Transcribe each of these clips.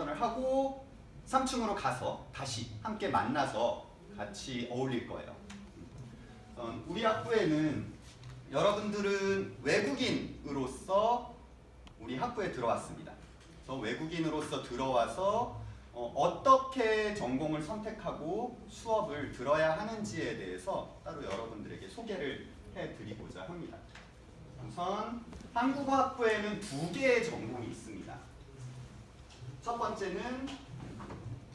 리액션을 하고 3층으로 가서 다시 함께 만나서 같이 어울릴 거예요. 우리 학부에는 여러분들은 외국인으로서 우리 학부에 들어왔습니다. 그래서 외국인으로서 들어와서 어떻게 전공을 선택하고 수업을 들어야 하는지에 대해서 따로 여러분들에게 소개를 해드리고자 합니다. 우선 한국어 학부에는 2개의 전공이 있습니다. 첫 번째는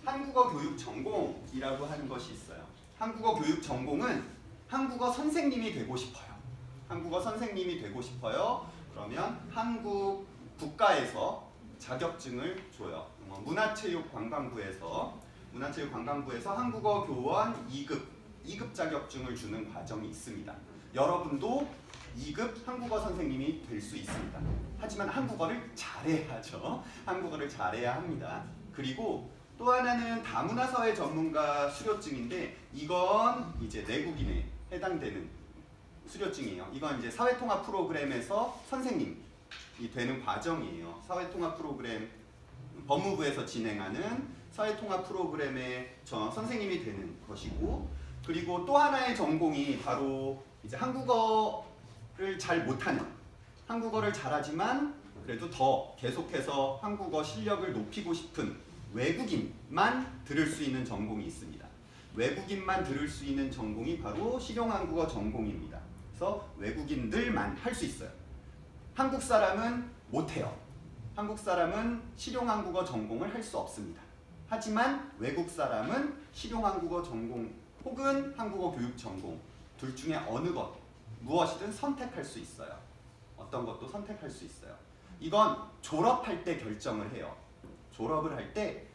한국어 교육 전공이라고 하는 것이 있어요. 한국어 교육 전공은 한국어 선생님이 되고 싶어요. 한국어 선생님이 되고 싶어요. 그러면 한국 국가에서 자격증을 줘요. 문화체육관광부에서 한국어 교원 2급 자격증을 주는 과정이 있습니다. 여러분도 2급 한국어 선생님이 될 수 있습니다. 하지만 한국어를 잘해야죠. 한국어를 잘해야 합니다. 그리고 또 하나는 다문화사회 전문가 수료증인데 이건 이제 내국인에 해당되는 수료증이에요. 이건 이제 사회통합 프로그램에서 선생님이 되는 과정이에요. 사회통합 프로그램 법무부에서 진행하는 사회통합 프로그램의 선생님이 되는 것이고, 그리고 또 하나의 전공이 바로 이제 한국어를 잘 못하는, 한국어를 잘하지만 그래도 더 계속해서 한국어 실력을 높이고 싶은 외국인만 들을 수 있는 전공이 있습니다. 외국인만 들을 수 있는 전공이 바로 실용한국어 전공입니다. 그래서 외국인들만 할 수 있어요. 한국 사람은 못해요. 한국 사람은 실용한국어 전공을 할 수 없습니다. 하지만 외국 사람은 실용한국어 전공 혹은 한국어 교육 전공 둘 중에 어느 것, 무엇이든 선택할 수 있어요. 어떤 것도 선택할 수 있어요. 이건 졸업할 때 결정을 해요. 졸업을 할 때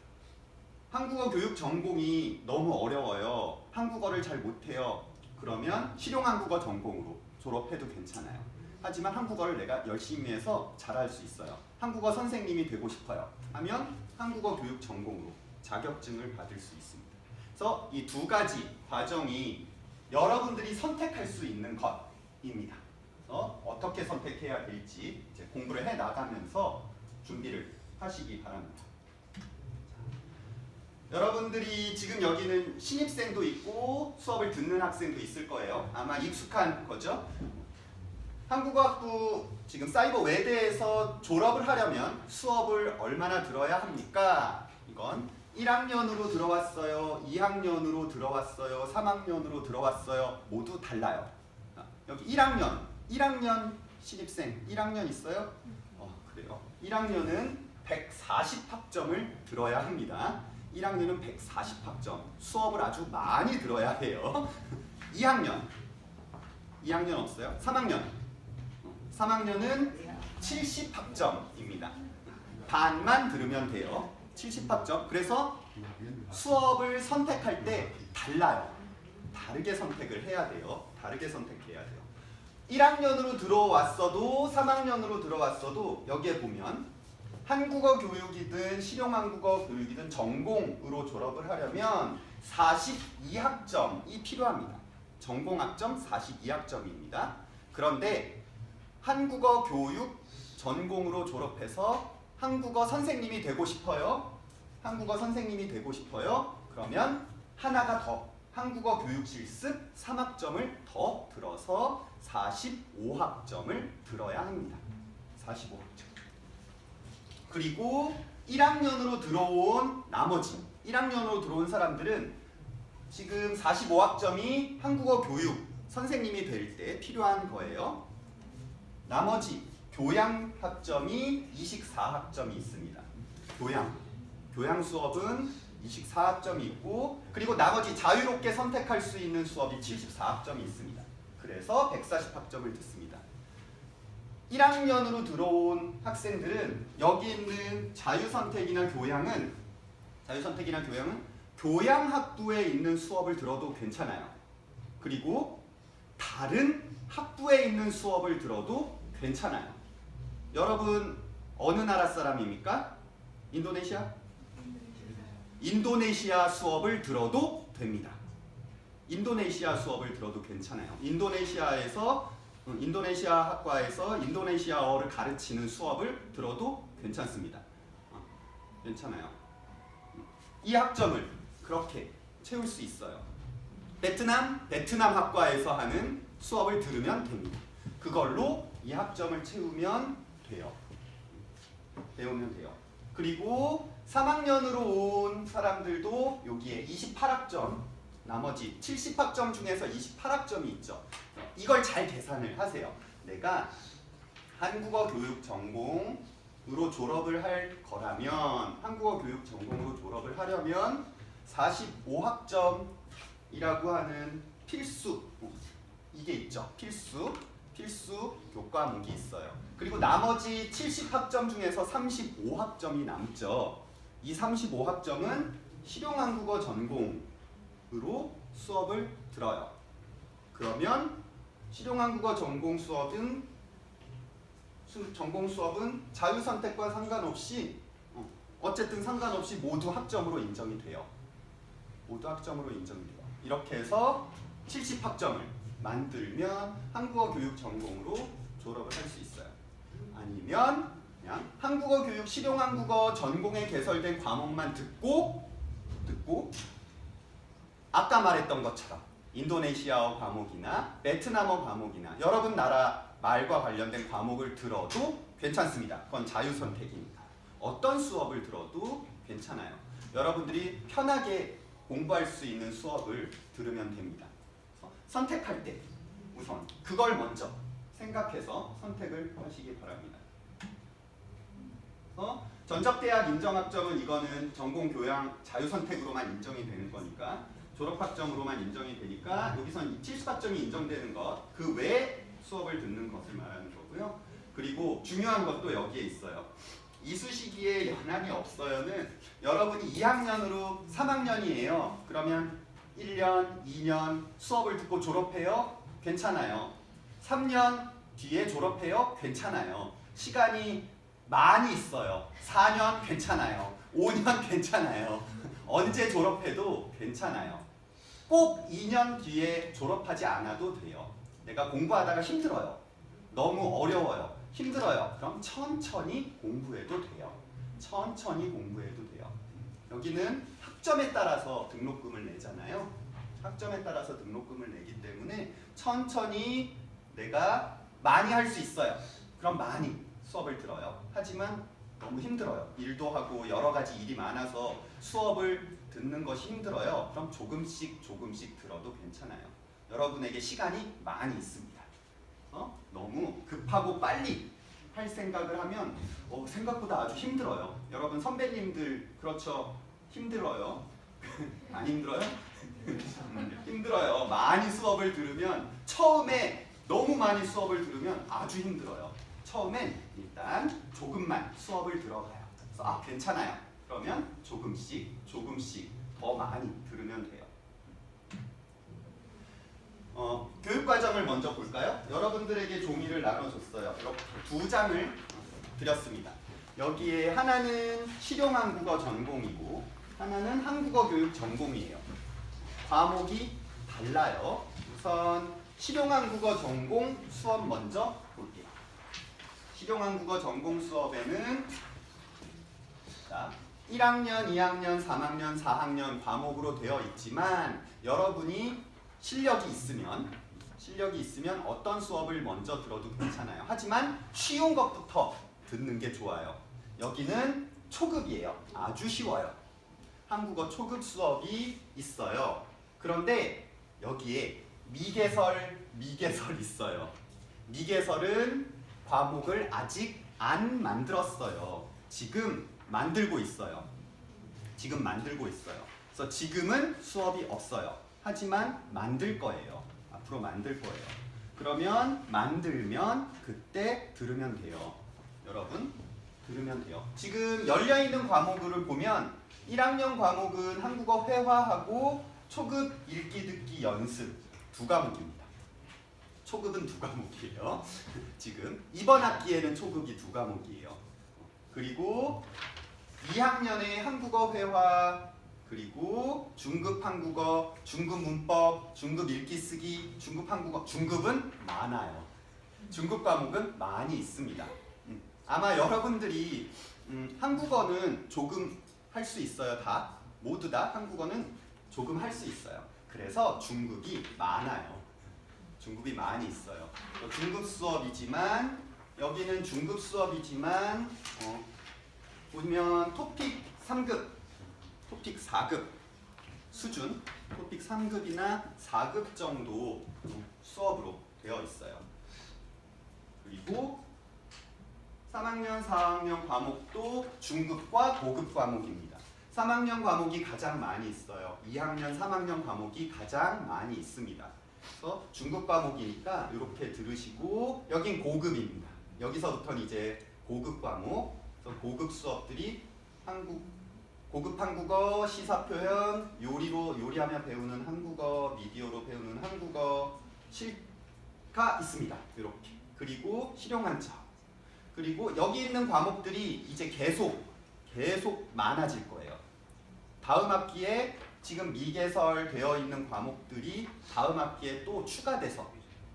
한국어 교육 전공이 너무 어려워요. 한국어를 잘 못해요. 그러면 실용한국어 전공으로 졸업해도 괜찮아요. 하지만 한국어를 내가 열심히 해서 잘할 수 있어요. 한국어 선생님이 되고 싶어요. 하면 한국어 교육 전공으로 자격증을 받을 수 있습니다. 그래서 이 2가지 과정이 여러분들이 선택할 수 있는 것입니다. 그래서 어떻게 선택해야 될지 이제 공부를 해 나가면서 준비를 하시기 바랍니다. 여러분들이 지금 여기는 신입생도 있고 수업을 듣는 학생도 있을 거예요. 아마 익숙한 거죠. 한국어학부 지금 사이버 외대에서 졸업을 하려면 수업을 얼마나 들어야 합니까? 이건 1학년으로 들어왔어요, 2학년으로 들어왔어요, 3학년으로 들어왔어요. 모두 달라요. 여기 1학년 신입생 1학년 있어요? 그래요. 1학년은 140학점을 들어야 합니다. 1학년은 140학점. 수업을 아주 많이 들어야 해요. 2학년 없어요? 3학년은 70학점입니다. 반만 들으면 돼요. 70학점. 그래서 수업을 선택할 때 달라요. 다르게 선택을 해야 돼요. 다르게 선택해야 돼요. 1학년으로 들어왔어도 3학년으로 들어왔어도 여기에 보면 한국어 교육이든 실용한국어 교육이든 전공으로 졸업을 하려면 42학점이 필요합니다. 전공학점 42학점입니다. 그런데 한국어 교육 전공으로 졸업해서 한국어 선생님이 되고 싶어요. 한국어 선생님이 되고 싶어요. 그러면 하나가 더 한국어 교육 실습 3학점을 더 들어서 45학점을 들어야 합니다. 45학점. 그리고 1학년으로 들어온 나머지 1학년으로 들어온 사람들은 지금 45학점이 한국어 교육 선생님이 될 때 필요한 거예요. 나머지 교양 학점이 24학점이 있습니다. 교양 수업은 24학점이 있고, 그리고 나머지 자유롭게 선택할 수 있는 수업이 74학점이 있습니다. 그래서 140학점을 듣습니다. 1학년으로 들어온 학생들은 여기 있는 자유선택이나 교양은 교양학부에 있는 수업을 들어도 괜찮아요. 그리고 다른 학부에 있는 수업을 들어도 괜찮아요. 여러분 어느 나라 사람입니까? 인도네시아? 인도네시아 수업을 들어도 됩니다. 인도네시아 수업을 들어도 괜찮아요. 인도네시아 학과에서 인도네시아어를 가르치는 수업을 들어도 괜찮습니다. 괜찮아요. 이 학점을 그렇게 채울 수 있어요. 베트남 학과에서 하는 수업을 들으면 됩니다. 그걸로 이 학점을 채우면 돼요. 배우면 돼요. 그리고 3학년으로 온 사람들도 여기에 28학점, 나머지 70학점 중에서 28학점이 있죠. 이걸 잘 계산을 하세요. 내가 한국어 교육 전공으로 졸업을 할 거라면, 한국어 교육 전공으로 졸업을 하려면 45학점이라고 하는 필수, 이게 있죠. 필수 교과목이 있어요. 그리고 나머지 70학점 중에서 35학점이 남죠. 이 35학점은 실용한국어 전공으로 수업을 들어요. 그러면 실용한국어 전공 수업은 자유선택과 상관없이 어쨌든 상관없이 모두 학점으로 인정이 돼요. 모두 학점으로 인정이 돼요. 이렇게 해서 70학점을 만들면 한국어 교육 전공으로 졸업을 할 수 있어요. 아니면 그냥 한국어 교육 실용한국어 전공에 개설된 과목만 듣고 아까 말했던 것처럼 인도네시아어 과목이나 베트남어 과목이나 여러분 나라 말과 관련된 과목을 들어도 괜찮습니다. 그건 자유선택입니다. 어떤 수업을 들어도 괜찮아요. 여러분들이 편하게 공부할 수 있는 수업을 들으면 됩니다. 선택할 때 우선 그걸 먼저 생각해서 선택을 하시기 바랍니다. 전적대학 인정학점은 이거는 전공교양 자유선택으로만 인정이 되는 거니까, 졸업학점으로만 인정이 되니까 여기선 70학점이 인정되는 것, 그 외에 수업을 듣는 것을 말하는 거고요. 그리고 중요한 것도 여기에 있어요. 이쑤시개에 연함이 없어요는 여러분이 2학년으로 3학년이에요. 그러면 1년, 2년 수업을 듣고 졸업해요? 괜찮아요. 3년 뒤에 졸업해요? 괜찮아요. 시간이 많이 있어요. 4년 괜찮아요. 5년 괜찮아요. 언제 졸업해도 괜찮아요. 꼭 2년 뒤에 졸업하지 않아도 돼요. 내가 공부하다가 힘들어요. 너무 어려워요. 힘들어요. 그럼 천천히 공부해도 돼요. 천천히 공부해도 돼요. 여기는 학점에 따라서 등록금을 내잖아요. 학점에 따라서 등록금을 내기 때문에 천천히 내가 많이 할 수 있어요. 그럼 많이 수업을 들어요. 하지만 너무 힘들어요. 일도 하고 여러 가지 일이 많아서 수업을 듣는 것이 힘들어요. 그럼 조금씩 들어도 괜찮아요. 여러분에게 시간이 많이 있습니다. 너무 급하고 빨리 할 생각을 하면 생각보다 아주 힘들어요. 여러분 선배님들 그렇죠? 힘들어요. 안 힘들어요? 힘들어요. 많이 수업을 들으면 처음에 너무 많이 수업을 들으면 아주 힘들어요. 처음엔 일단 조금만 수업을 들어가요. 그래서 괜찮아요. 그러면 조금씩 더 많이 들으면 돼요. 교육과정을 먼저 볼까요? 여러분들에게 종이를 나눠줬어요. 이렇게 2장을 드렸습니다. 여기에 하나는 실용한국어 전공이고 하나는 한국어 교육 전공이에요. 과목이 달라요. 우선 실용한국어 전공 수업 먼저 볼게요. 실용한국어 전공 수업에는 1학년, 2학년, 3학년, 4학년 과목으로 되어 있지만 여러분이 실력이 있으면 어떤 수업을 먼저 들어도 괜찮아요. 하지만 쉬운 것부터 듣는 게 좋아요. 여기는 초급이에요. 아주 쉬워요. 한국어 초급 수업이 있어요. 그런데 여기에 미개설 있어요. 미개설은 과목을 아직 안 만들었어요. 지금 만들고 있어요. 그래서 지금은 수업이 없어요. 하지만 만들 거예요. 앞으로 만들 거예요. 그러면 만들면 그때 들으면 돼요. 여러분 들으면 돼요. 지금 열려있는 과목을 보면 1학년 과목은 한국어 회화하고 초급 읽기 듣기 연습 2과목입니다. 초급은 2과목이에요. 지금 이번 학기에는 초급이 2과목이에요. 그리고 2학년에 한국어 회화, 그리고 중급 한국어, 중급 문법, 중급 읽기 쓰기, 중급 한국어, 중급은 많아요. 중급 과목은 많이 있습니다. 아마 여러분들이 한국어는 조금 할 수 있어요. 다 모두 다 한국어는 조금 할 수 있어요. 그래서 중급이 많아요. 중급이 많이 있어요. 중급 수업이지만 여기는 중급 수업이지만 보면 토픽 3급, 토픽 4급 수준, 토픽 3급이나 4급 정도 수업으로 되어 있어요. 그리고 3학년, 4학년 과목도 중급과 고급 과목입니다. 3학년 과목이 가장 많이 있어요. 2학년, 3학년 과목이 가장 많이 있습니다. 그래서 중급 과목이니까 이렇게 들으시고 여긴 고급입니다. 여기서부터는 이제 고급 과목, 그래서 고급 수업들이 고급 한국어, 시사표현, 요리하며 배우는 한국어, 미디어로 배우는 한국어, 가 있습니다. 이렇게. 그리고 실용한자. 그리고 여기 있는 과목들이 이제 계속 많아질 거예요. 다음 학기에 지금 미개설 되어 있는 과목들이 다음 학기에 또 추가돼서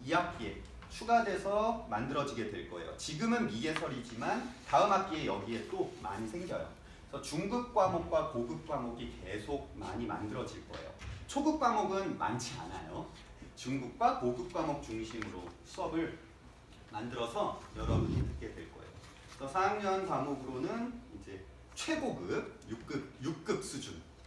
2학기에 추가돼서 만들어지게 될 거예요. 지금은 미개설이지만 다음 학기에 여기에 또 많이 생겨요. 그래서 중급 과목과 고급 과목이 계속 많이 만들어질 거예요. 초급 과목은 많지 않아요. 중급과 고급 과목 중심으로 수업을 만들어서 여러분이 듣게 될 거예요. 그래서 4학년 과목으로는 이제 최고급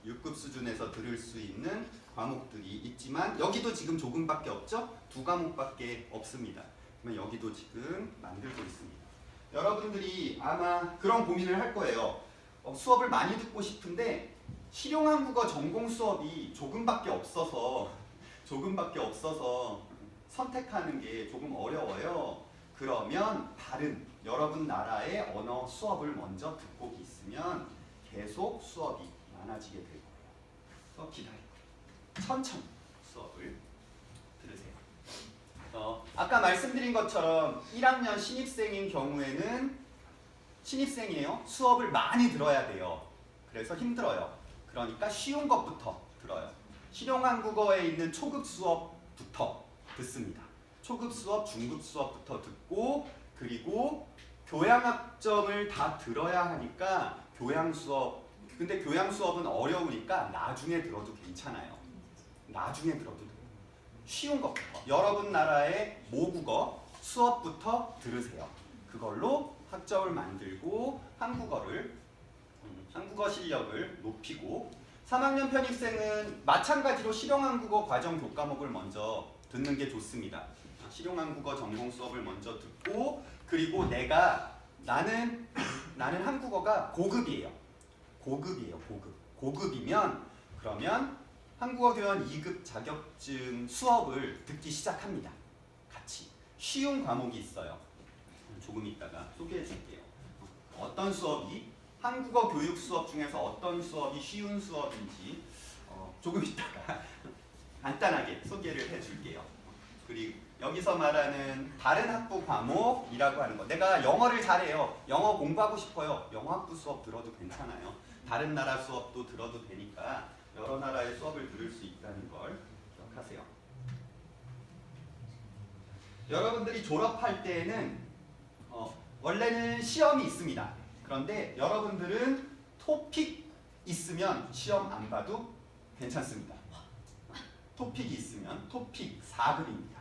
6급 수준에서 들을 수 있는 과목들이 있지만 여기도 지금 조금밖에 없죠? 2과목밖에 없습니다. 그러면 여기도 지금 만들고 있습니다. 여러분들이 아마 그런 고민을 할 거예요. 수업을 많이 듣고 싶은데 실용한국어 전공 수업이 조금밖에 없어서 선택하는 게 조금 어려워요. 그러면 다른 여러분 나라의 언어 수업을 먼저 듣고 있으면 계속 수업이 많아지게 될 거예요. 그래서 기다리고 천천히 수업을 들으세요. 아까 말씀드린 것처럼 1학년 신입생인 경우에는 신입생이에요. 수업을 많이 들어야 돼요. 그래서 힘들어요. 그러니까 쉬운 것부터 들어요. 실용한국어에 있는 초급 수업부터 듣습니다. 초급 수업, 중급 수업부터 듣고 그리고 교양학점을 다 들어야 하니까 교양 수업. 근데 교양 수업은 어려우니까 나중에 들어도 괜찮아요. 나중에 들어도 돼요. 쉬운 것부터. 여러분 나라의 모국어 수업부터 들으세요. 그걸로 학점을 만들고 한국어 실력을 높이고 3학년 편입생은 마찬가지로 실용한국어 과정 교과목을 먼저 듣는 게 좋습니다. 실용한국어 전공 수업을 먼저 듣고 그리고 나는 한국어가 고급이에요. 고급이면 그러면 한국어 교원 2급 자격증 수업을 듣기 시작합니다. 같이 쉬운 과목이 있어요. 조금 있다가 소개해 줄게요. 어떤 수업이 한국어 교육 수업 중에서 어떤 수업이 쉬운 수업인지 조금 있다가 간단하게 소개를 해 줄게요. 그리고 여기서 말하는 다른 학부 과목이라고 하는 거. 내가 영어를 잘해요. 영어 공부하고 싶어요. 영어 학부 수업 들어도 괜찮아요. 다른 나라 수업도 들어도 되니까 여러 나라의 수업을 들을 수 있다는 걸 기억하세요. 여러분들이 졸업할 때에는 원래는 시험이 있습니다. 그런데 여러분들은 토픽 있으면 시험 안 봐도 괜찮습니다. 토픽이 있으면 토픽 4급입니다.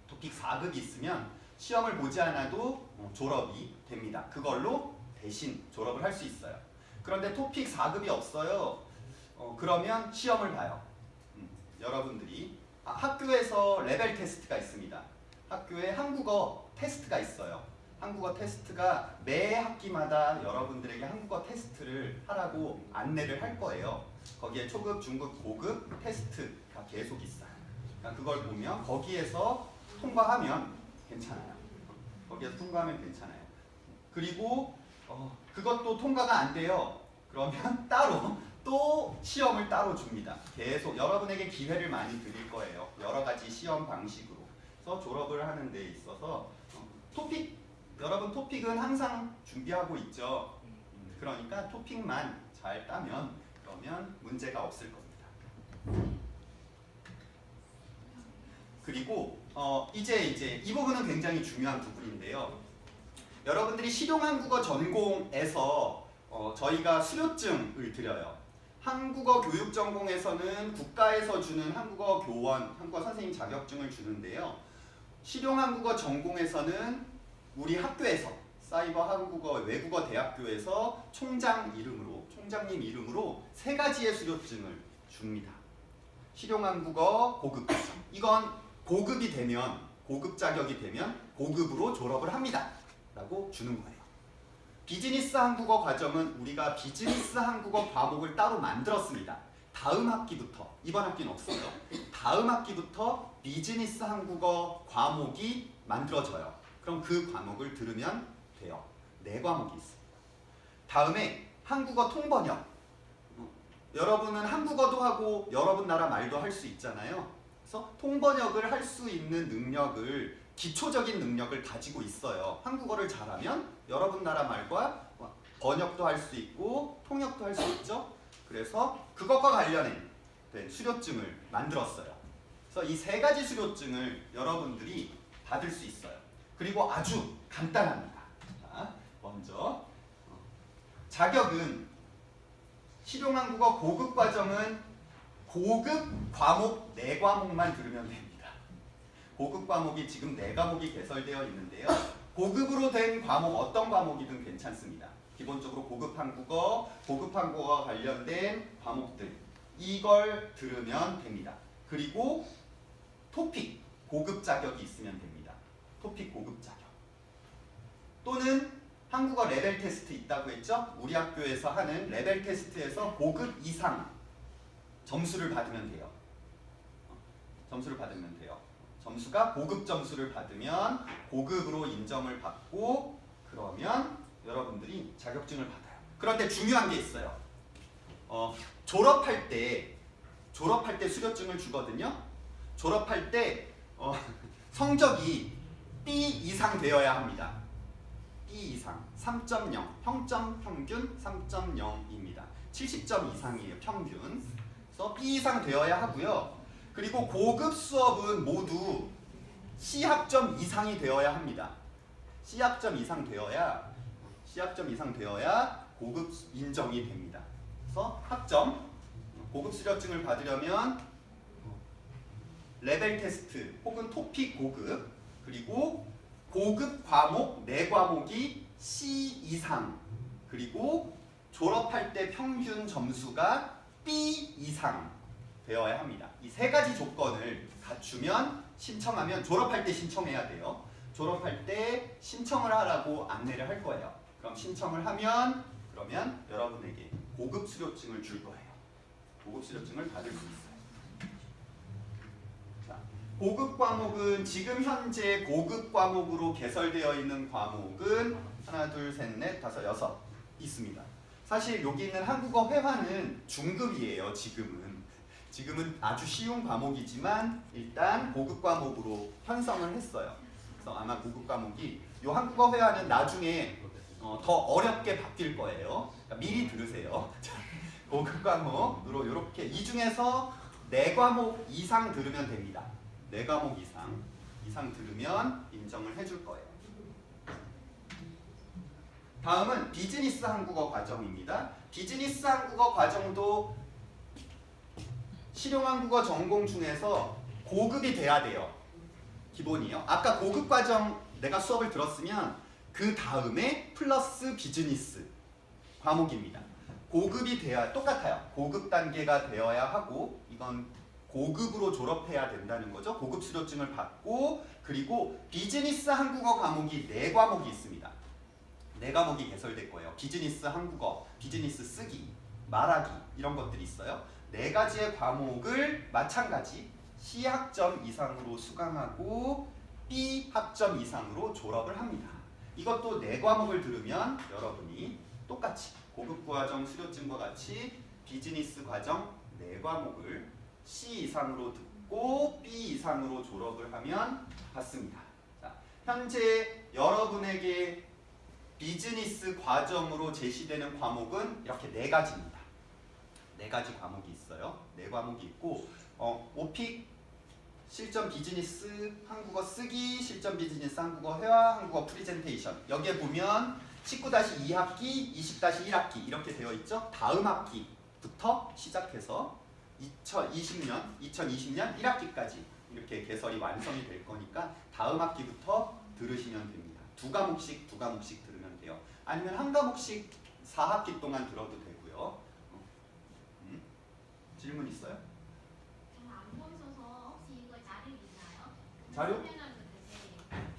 토픽 4급이 있으면 시험을 보지 않아도 졸업이 됩니다. 그걸로 대신 졸업을 할 수 있어요. 그런데 토픽 4급이 없어요. 그러면 시험을 봐요. 여러분들이 학교에서 레벨 테스트가 있습니다. 학교에 한국어 테스트가 있어요. 한국어 테스트가 매 학기마다 여러분들에게 한국어 테스트를 하라고 안내를 할 거예요. 거기에 초급, 중급, 고급 테스트가 계속 있어요. 그러니까 그걸 보면 거기에서 통과하면 괜찮아요. 그리고 그것도 통과가 안 돼요. 그러면 또 시험을 따로 줍니다. 계속 여러분에게 기회를 많이 드릴 거예요. 여러 가지 시험 방식으로. 그래서 졸업을 하는 데 있어서 여러분 토픽은 항상 준비하고 있죠. 그러니까 토픽만 잘 따면 그러면 문제가 없을 겁니다. 그리고 이제 이 부분은 굉장히 중요한 부분인데요. 여러분들이 실용한국어 전공에서 저희가 수료증을 드려요. 한국어 교육 전공에서는 국가에서 주는 한국어 교원, 한국어 선생님 자격증을 주는데요. 실용 한국어 전공에서는 우리 학교에서 사이버 한국어 외국어 대학교에서 총장님 이름으로 세 가지의 수료증을 줍니다. 실용 한국어 고급 과정. 이건 고급이 되면, 고급 자격이 되면 고급으로 졸업을 합니다. 라고 주는 거예요. 비즈니스 한국어 과정은 우리가 비즈니스 한국어 과목을 따로 만들었습니다. 다음 학기부터, 이번 학기는 없어요. 다음 학기부터 비즈니스 한국어 과목이 만들어져요. 그럼 그 과목을 들으면 돼요. 4과목이 있어요. 다음에 한국어 통번역. 여러분은 한국어도 하고 여러분 나라 말도 할 수 있잖아요. 그래서 통번역을 할 수 있는 능력을, 기초적인 능력을 가지고 있어요. 한국어를 잘하면 여러분 나라 말과 번역도 할 수 있고 통역도 할 수 있죠. 그래서 그것과 관련된 수료증을 만들었어요. 그래서 이 3가지 수료증을 여러분들이 받을 수 있어요. 그리고 아주 간단합니다. 자, 먼저 자격은 실용한국어 고급 과정은 고급 과목 4과목만 들으면 됩니다. 고급 과목이 지금 4과목이 개설되어 있는데요. 고급으로 된 과목 어떤 과목이든 괜찮습니다. 기본적으로 고급 한국어와 관련된 과목들 이걸 들으면 됩니다. 그리고 토픽 고급 자격이 있으면 됩니다. 토픽 고급 자격. 또는 한국어 레벨 테스트 있다고 했죠? 우리 학교에서 하는 레벨 테스트에서 고급 이상 점수를 받으면 돼요. 점수가 고급 점수를 받으면 고급으로 인정을 받고 그러면 여러분들이 자격증을 받아요. 그런데 중요한 게 있어요. 졸업할 때 수료증을 주거든요. 졸업할 때 성적이 B 이상 되어야 합니다. B 이상 3.0 평점 평균 3.0입니다. 70점 이상이에요. 평균. 그래서 B 이상 되어야 하고요. 그리고 고급 수업은 모두 C학점 이상이 되어야 합니다. C학점 이상 되어야 고급 인정이 됩니다. 그래서 학점, 고급 수료증을 받으려면 레벨 테스트 혹은 토픽 고급, 그리고 고급 과목 4과목이 C 이상, 그리고 졸업할 때 평균 점수가 B 이상 되어야 합니다. 이 3가지 조건을 갖추면 신청하면, 졸업할 때 신청해야 돼요. 졸업할 때 신청을 하라고 안내를 할 거예요. 그럼 신청을 하면 그러면 여러분에게 고급 수료증을 줄 거예요. 고급 수료증을 받을 수 있어요. 자, 고급 과목은 지금 현재 고급 과목으로 개설되어 있는 과목은 하나, 둘, 셋, 넷, 다섯, 6 있습니다. 사실 여기 있는 한국어 회화는 중급이에요. 지금은 아주 쉬운 과목이지만 일단 고급 과목으로 편성을 했어요. 그래서 아마 고급 과목이 이 한국어 회화는 나중에 더 어렵게 바뀔 거예요. 그러니까 미리 들으세요. 고급 과목으로 이렇게 이 중에서 4과목 이상 들으면 됩니다. 4과목 이상 들으면 인정을 해줄 거예요. 다음은 비즈니스 한국어 과정입니다. 비즈니스 한국어 과정도 실용 한국어 전공 중에서 고급이 돼야 돼요. 기본이에요. 아까 고급 과정 내가 수업을 들었으면 그 다음에 플러스 비즈니스 과목입니다. 고급이 돼야 똑같아요. 고급 단계가 되어야 하고 이건 고급으로 졸업해야 된다는 거죠. 고급 수료증을 받고 그리고 비즈니스 한국어 과목이 4과목이 있습니다. 4과목이 개설될 거예요. 비즈니스 한국어, 비즈니스 쓰기, 말하기 이런 것들이 있어요. 4가지의 과목을 마찬가지 C학점 이상으로 수강하고 B학점 이상으로 졸업을 합니다. 이것도 4과목을 들으면 여러분이 똑같이 고급 과정 수료증과 같이 비즈니스 과정 4과목을 C 이상으로 듣고 B 이상으로 졸업을 하면 받습니다. 자, 현재 여러분에게 비즈니스 과정으로 제시되는 과목은 이렇게 4가지입니다. 4가지 과목이 있어요. 4과목이 있고 오픽 실전 비즈니스 한국어 쓰기, 실전 비즈니스 한국어 회화, 한국어 프리젠테이션 여기에 보면 19-2학기, 20-1학기 이렇게 되어 있죠. 다음 학기 부터 시작해서 2020년 1학기까지 이렇게 개설이 완성이 될 거니까 다음 학기부터 들으시면 됩니다. 두 과목씩 들으면 돼요. 아니면 한 과목씩 4학기 동안 들어도 되고요. 질문 있어요? 저는 안 보이셔서 혹시 이거 자료 있나요?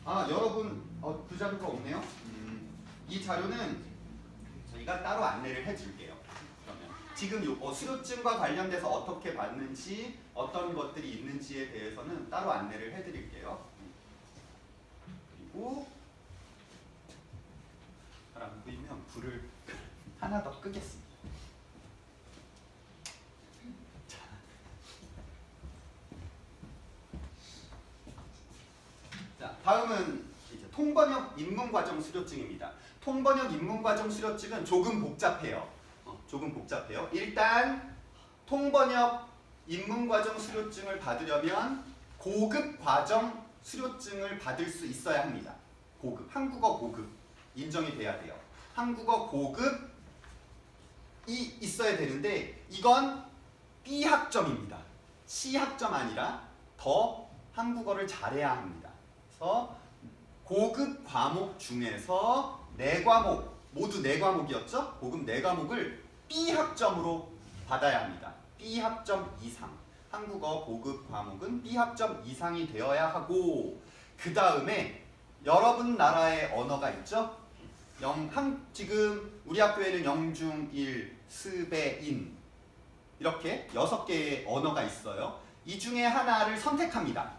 자료? 여러분 그 자료가 없네요. 이 자료는 저희가 따로 안내를 해줄게요. 그러면 지금 수료증과 관련돼서 어떻게 받는지 어떤 것들이 있는지에 대해서는 따로 안내를 해드릴게요. 그리고 잘 안 보이면 불을 하나 더 끄겠습니다. 자, 다음은 이제 통번역 입문과정 수료증입니다. 통번역 입문과정 수료증은 조금 복잡해요. 일단 통번역 입문과정 수료증을 받으려면 고급 과정 수료증을 받을 수 있어야 합니다. 고급, 한국어 고급 인정이 돼야 돼요. 한국어 고급이 있어야 되는데 이건 B학점입니다. C학점 아니라 더 한국어를 잘해야 합니다. 그래서 고급 과목 중에서 4과목, 모두 4과목이었죠? 고급 4과목을 B학점으로 받아야 합니다. B학점 이상. 한국어 고급 과목은 B학점 이상이 되어야 하고 그 다음에 여러분 나라의 언어가 있죠? 지금 우리 학교에는 영중일, 스베인 이렇게 6개의 언어가 있어요. 이 중에 하나를 선택합니다.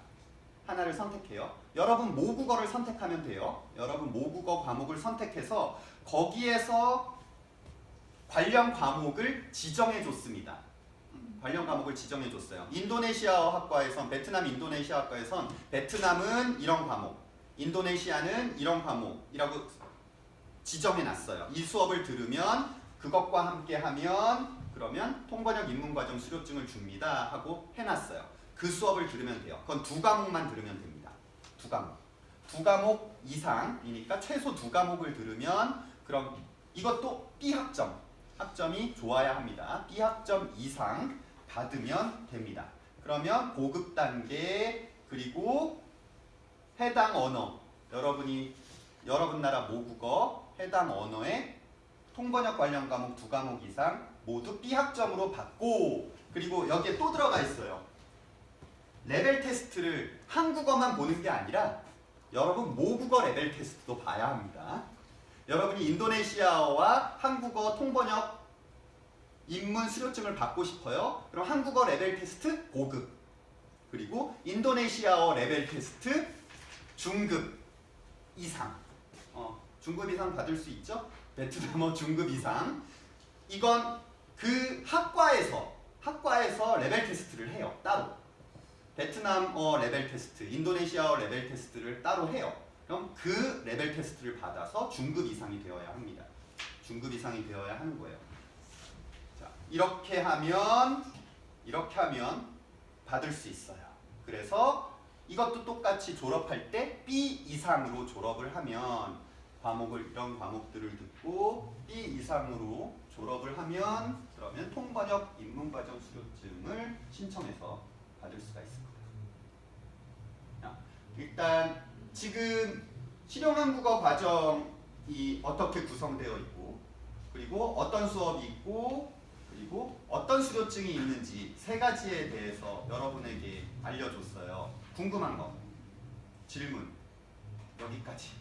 하나를 선택해요. 여러분 모국어를 선택하면 돼요. 여러분 모국어 과목을 선택해서 거기에서 관련 과목을 지정해 줬습니다. 관련 과목을 지정해 줬어요. 인도네시아어 학과에선, 베트남 인도네시아 학과에선 베트남은 이런 과목, 인도네시아는 이런 과목이라고 지정해 놨어요. 이 수업을 들으면 그것과 함께 하면 그러면 통번역 입문과정 수료증을 줍니다 하고 해놨어요. 그 수업을 들으면 돼요. 그건 2과목만 들으면 됩니다. 2과목. 2과목 이상이니까 최소 2과목을 들으면 그럼 이것도 B학점. 학점이 좋아야 합니다. B학점 이상 받으면 됩니다. 그러면 고급 단계 그리고 해당 언어 여러분 나라 모국어 해당 언어의 통번역 관련 과목 2과목 이상 모두 B학점으로 받고 그리고 여기에 또 들어가 있어요. 레벨 테스트를 한국어만 보는 게 아니라 여러분 모국어 레벨 테스트도 봐야 합니다. 여러분이 인도네시아어와 한국어 통번역 입문 수료증을 받고 싶어요. 그럼 한국어 레벨 테스트 고급 그리고 인도네시아어 레벨 테스트 중급 이상 중급 이상 받을 수 있죠? 베트남어 중급 이상 이건 그 학과에서 레벨 테스트를 해요. 따로 베트남어 레벨 테스트, 인도네시아어 레벨 테스트를 따로 해요. 그럼 그 레벨 테스트를 받아서 중급 이상이 되어야 합니다. 중급 이상이 되어야 하는 거예요. 자, 이렇게 하면 받을 수 있어요. 그래서 이것도 똑같이 졸업할 때 B 이상으로 졸업을 하면 이런 과목들을 듣고 B 이상으로 졸업을 하면 그러면 통번역 입문과정 수료증을 신청해서 받을 수가 있습니다. 일단 지금 실용한국어 과정이 어떻게 구성되어 있고 그리고 어떤 수업이 있고 그리고 어떤 수료증이 있는지 3가지에 대해서 여러분에게 알려줬어요. 궁금한 거, 질문 여기까지.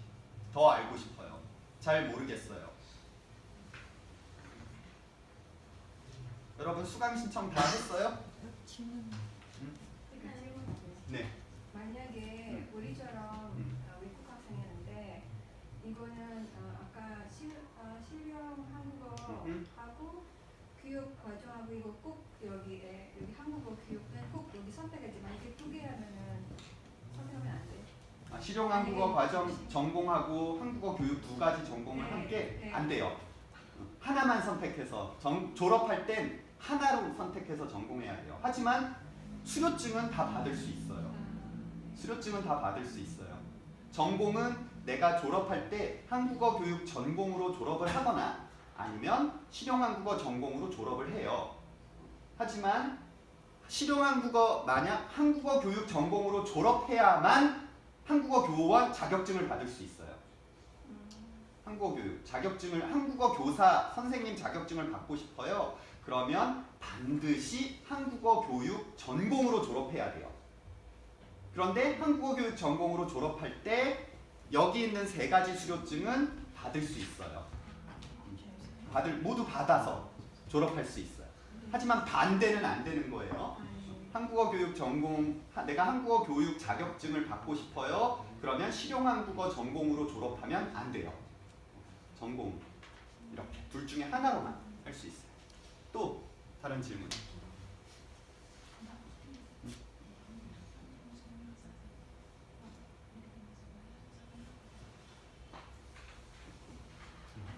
더 알고 싶어요. 잘 모르겠어요. 여러분 수강 신청 다 했어요? 네. 만약에 우리처럼 외국 학생이었는데 이거는 아까 실용 한국어하고 교육 과정하고 이거 꼭 여기 한국어 교육은 꼭 여기 선택하지만 이게 2개 하면은 선택하면 안 돼. 실용 한국어 과정 전공하고 한국어 교육 2가지 전공을 네, 함께 네. 안 돼요. 하나만 선택해서 졸업할 땐 하나로 선택해서 전공해야 돼요. 하지만 수료증은 다 받을 수 있어요. 수료증은 다 받을 수 있어요. 전공은 내가 졸업할 때 한국어 교육 전공으로 졸업을 하거나 아니면 실용한국어 전공으로 졸업을 해요. 하지만 실용한국어 만약 한국어 교육 전공으로 졸업해야만 한국어 교원 자격증을 받을 수 있어요. 한국어 교육 자격증을 한국어 교사 선생님 자격증을 받고 싶어요. 그러면 반드시 한국어 교육 전공으로 졸업해야 돼요. 그런데 한국어 교육 전공으로 졸업할 때 여기 있는 세 가지 수료증은 받을 수 있어요. 모두 받아서 졸업할 수 있어요. 하지만 반대는 안 되는 거예요. 한국어 교육 전공, 내가 한국어 교육 자격증을 받고 싶어요. 그러면 실용한국어 전공으로 졸업하면 안 돼요. 전공 이렇게 둘 중에 하나로만 할 수 있어요. 또 다른 질문.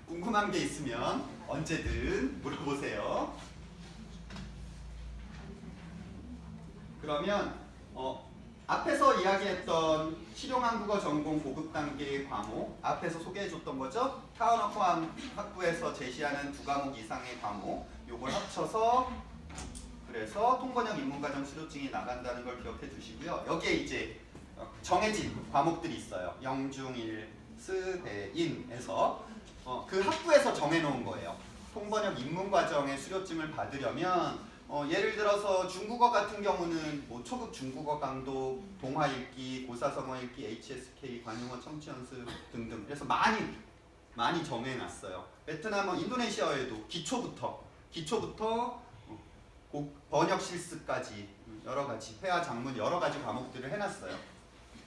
궁금한 게 있으면 언제든 물어보세요. 그러면 앞에서 이야기했던 실용한국어 전공 고급 단계의 과목 앞에서 소개해줬던 거죠. 타운워크 학부에서 제시하는 2과목 이상의 과목 요걸 합쳐서 그래서 통번역 입문과정 수료증이 나간다는 걸 기억해 주시고요. 여기에 이제 정해진 과목들이 있어요. 영중일, 스, 대, 인에서 그 학부에서 정해놓은 거예요. 통번역 입문과정의 수료증을 받으려면 예를 들어서 중국어 같은 경우는 뭐 초급 중국어 강도, 동화 읽기, 고사성어 읽기, HSK, 관용어 청취 연습 등등. 그래서 많이 정해놨어요. 베트남어, 인도네시아에도 기초부터 번역 실습까지 여러 가지 회화 작문 여러 가지 과목들을 해놨어요.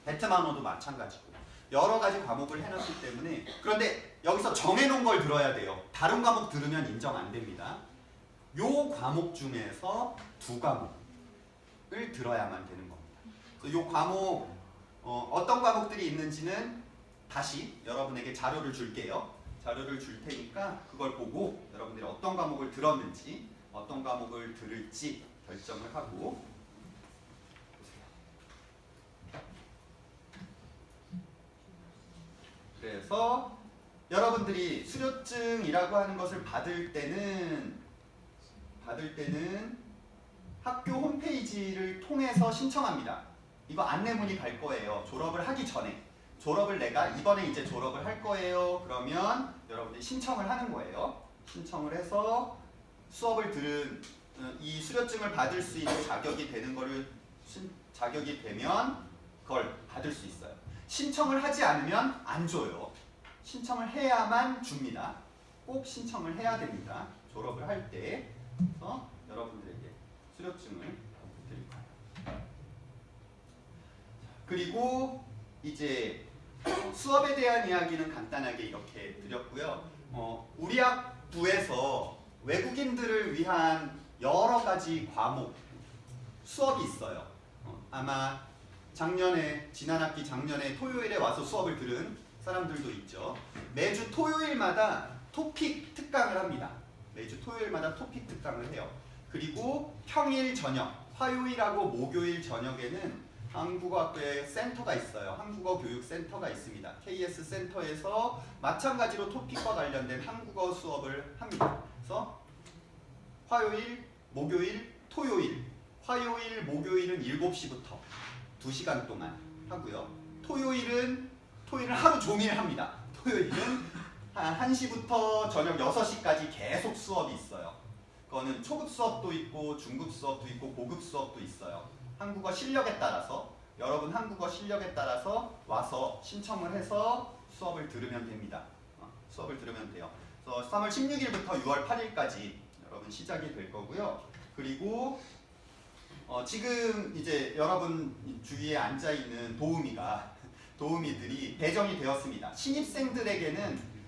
베트남어도 마찬가지고 여러 가지 과목을 해놨기 때문에 그런데 여기서 정해놓은 걸 들어야 돼요. 다른 과목 들으면 인정 안 됩니다. 요 과목 중에서 2과목을 들어야만 되는 겁니다. 그래서 요 과목 어떤 과목들이 있는지는 다시 여러분에게 자료를 줄게요. 자료를 줄 테니까 그걸 보고 여러분들이 어떤 과목을 들었는지 어떤 과목을 들을지 결정을 하고 그래서 여러분들이 수료증이라고 하는 것을 받을 때는 학교 홈페이지를 통해서 신청합니다. 이거 안내문이 갈 거예요. 졸업을 하기 전에. 졸업을 내가 이번에 이제 졸업을 할 거예요. 그러면 여러분들이 신청을 하는 거예요. 신청을 해서 수업을 들은 이 수료증을 받을 수 있는 자격이 되는 거를 자격이 되면 그걸 받을 수 있어요. 신청을 하지 않으면 안 줘요. 신청을 해야만 줍니다. 꼭 신청을 해야 됩니다. 졸업을 할 때. 그래서 여러분들에게 수료증을 드릴 거예요. 그리고 이제 수업에 대한 이야기는 간단하게 이렇게 드렸고요. 우리 학부에서 외국인들을 위한 여러 가지 과목 수업이 있어요. 아마 지난 학기 작년에 토요일에 와서 수업을 들은 사람들도 있죠. 매주 토요일마다 토픽 특강을 합니다. 매주 토요일마다 토픽 특강을 해요. 그리고 평일 저녁, 화요일하고 목요일 저녁에는 한국어학교에 센터가 있어요. 한국어 교육 센터가 있습니다. KS 센터에서 마찬가지로 토픽과 관련된 한국어 수업을 합니다. 그래서 화요일, 목요일, 토요일. 화요일, 목요일은 7시부터 2시간 동안 하고요. 토요일은 하루 종일 합니다. 토요일은 한 1시부터 저녁 6시까지 계속 수업이 있어요. 그거는 초급 수업도 있고 중급 수업도 있고 고급 수업도 있어요. 한국어 실력에 따라서 여러분 한국어 실력에 따라서 와서 신청을 해서 수업을 들으면 됩니다. 수업을 들으면 돼요. 그래서 3월 16일부터 6월 8일까지 여러분 시작이 될 거고요. 그리고 지금 이제 여러분 주위에 앉아 있는 도우미들이 배정이 되었습니다.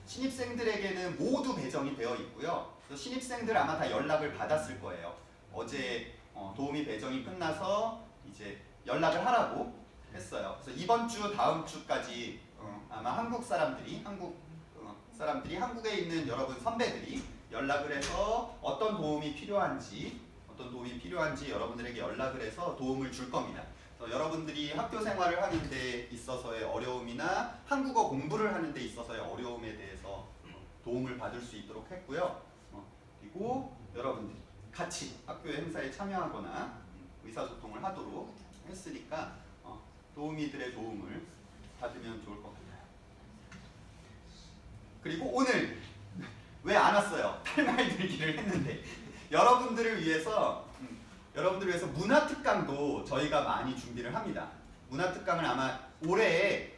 신입생들에게는 모두 배정이 되어 있고요. 그래서 신입생들 아마 다 연락을 받았을 거예요. 어제 도우미 배정이 끝나서 이제 연락을 하라고 했어요. 그래서 이번 주 다음 주까지 아마 한국 사람들이 한국에 있는 여러분 선배들이 연락을 해서 어떤 도움이 필요한지 여러분들에게 연락을 해서 도움을 줄 겁니다. 여러분들이 학교 생활을 하는 데 있어서의 어려움이나 한국어 공부를 하는 데 있어서의 어려움에 대해서 도움을 받을 수 있도록 했고요. 그리고 여러분들이 같이 학교의 행사에 참여하거나 의사소통을 하도록 했으니까 도우미들의 도움을 받으면 좋을 것 같아요. 그리고 오늘 왜 안 왔어요? 탈말 들기를 했는데 여러분들을 위해서 문화특강도 저희가 많이 준비를 합니다. 문화특강을 아마 올해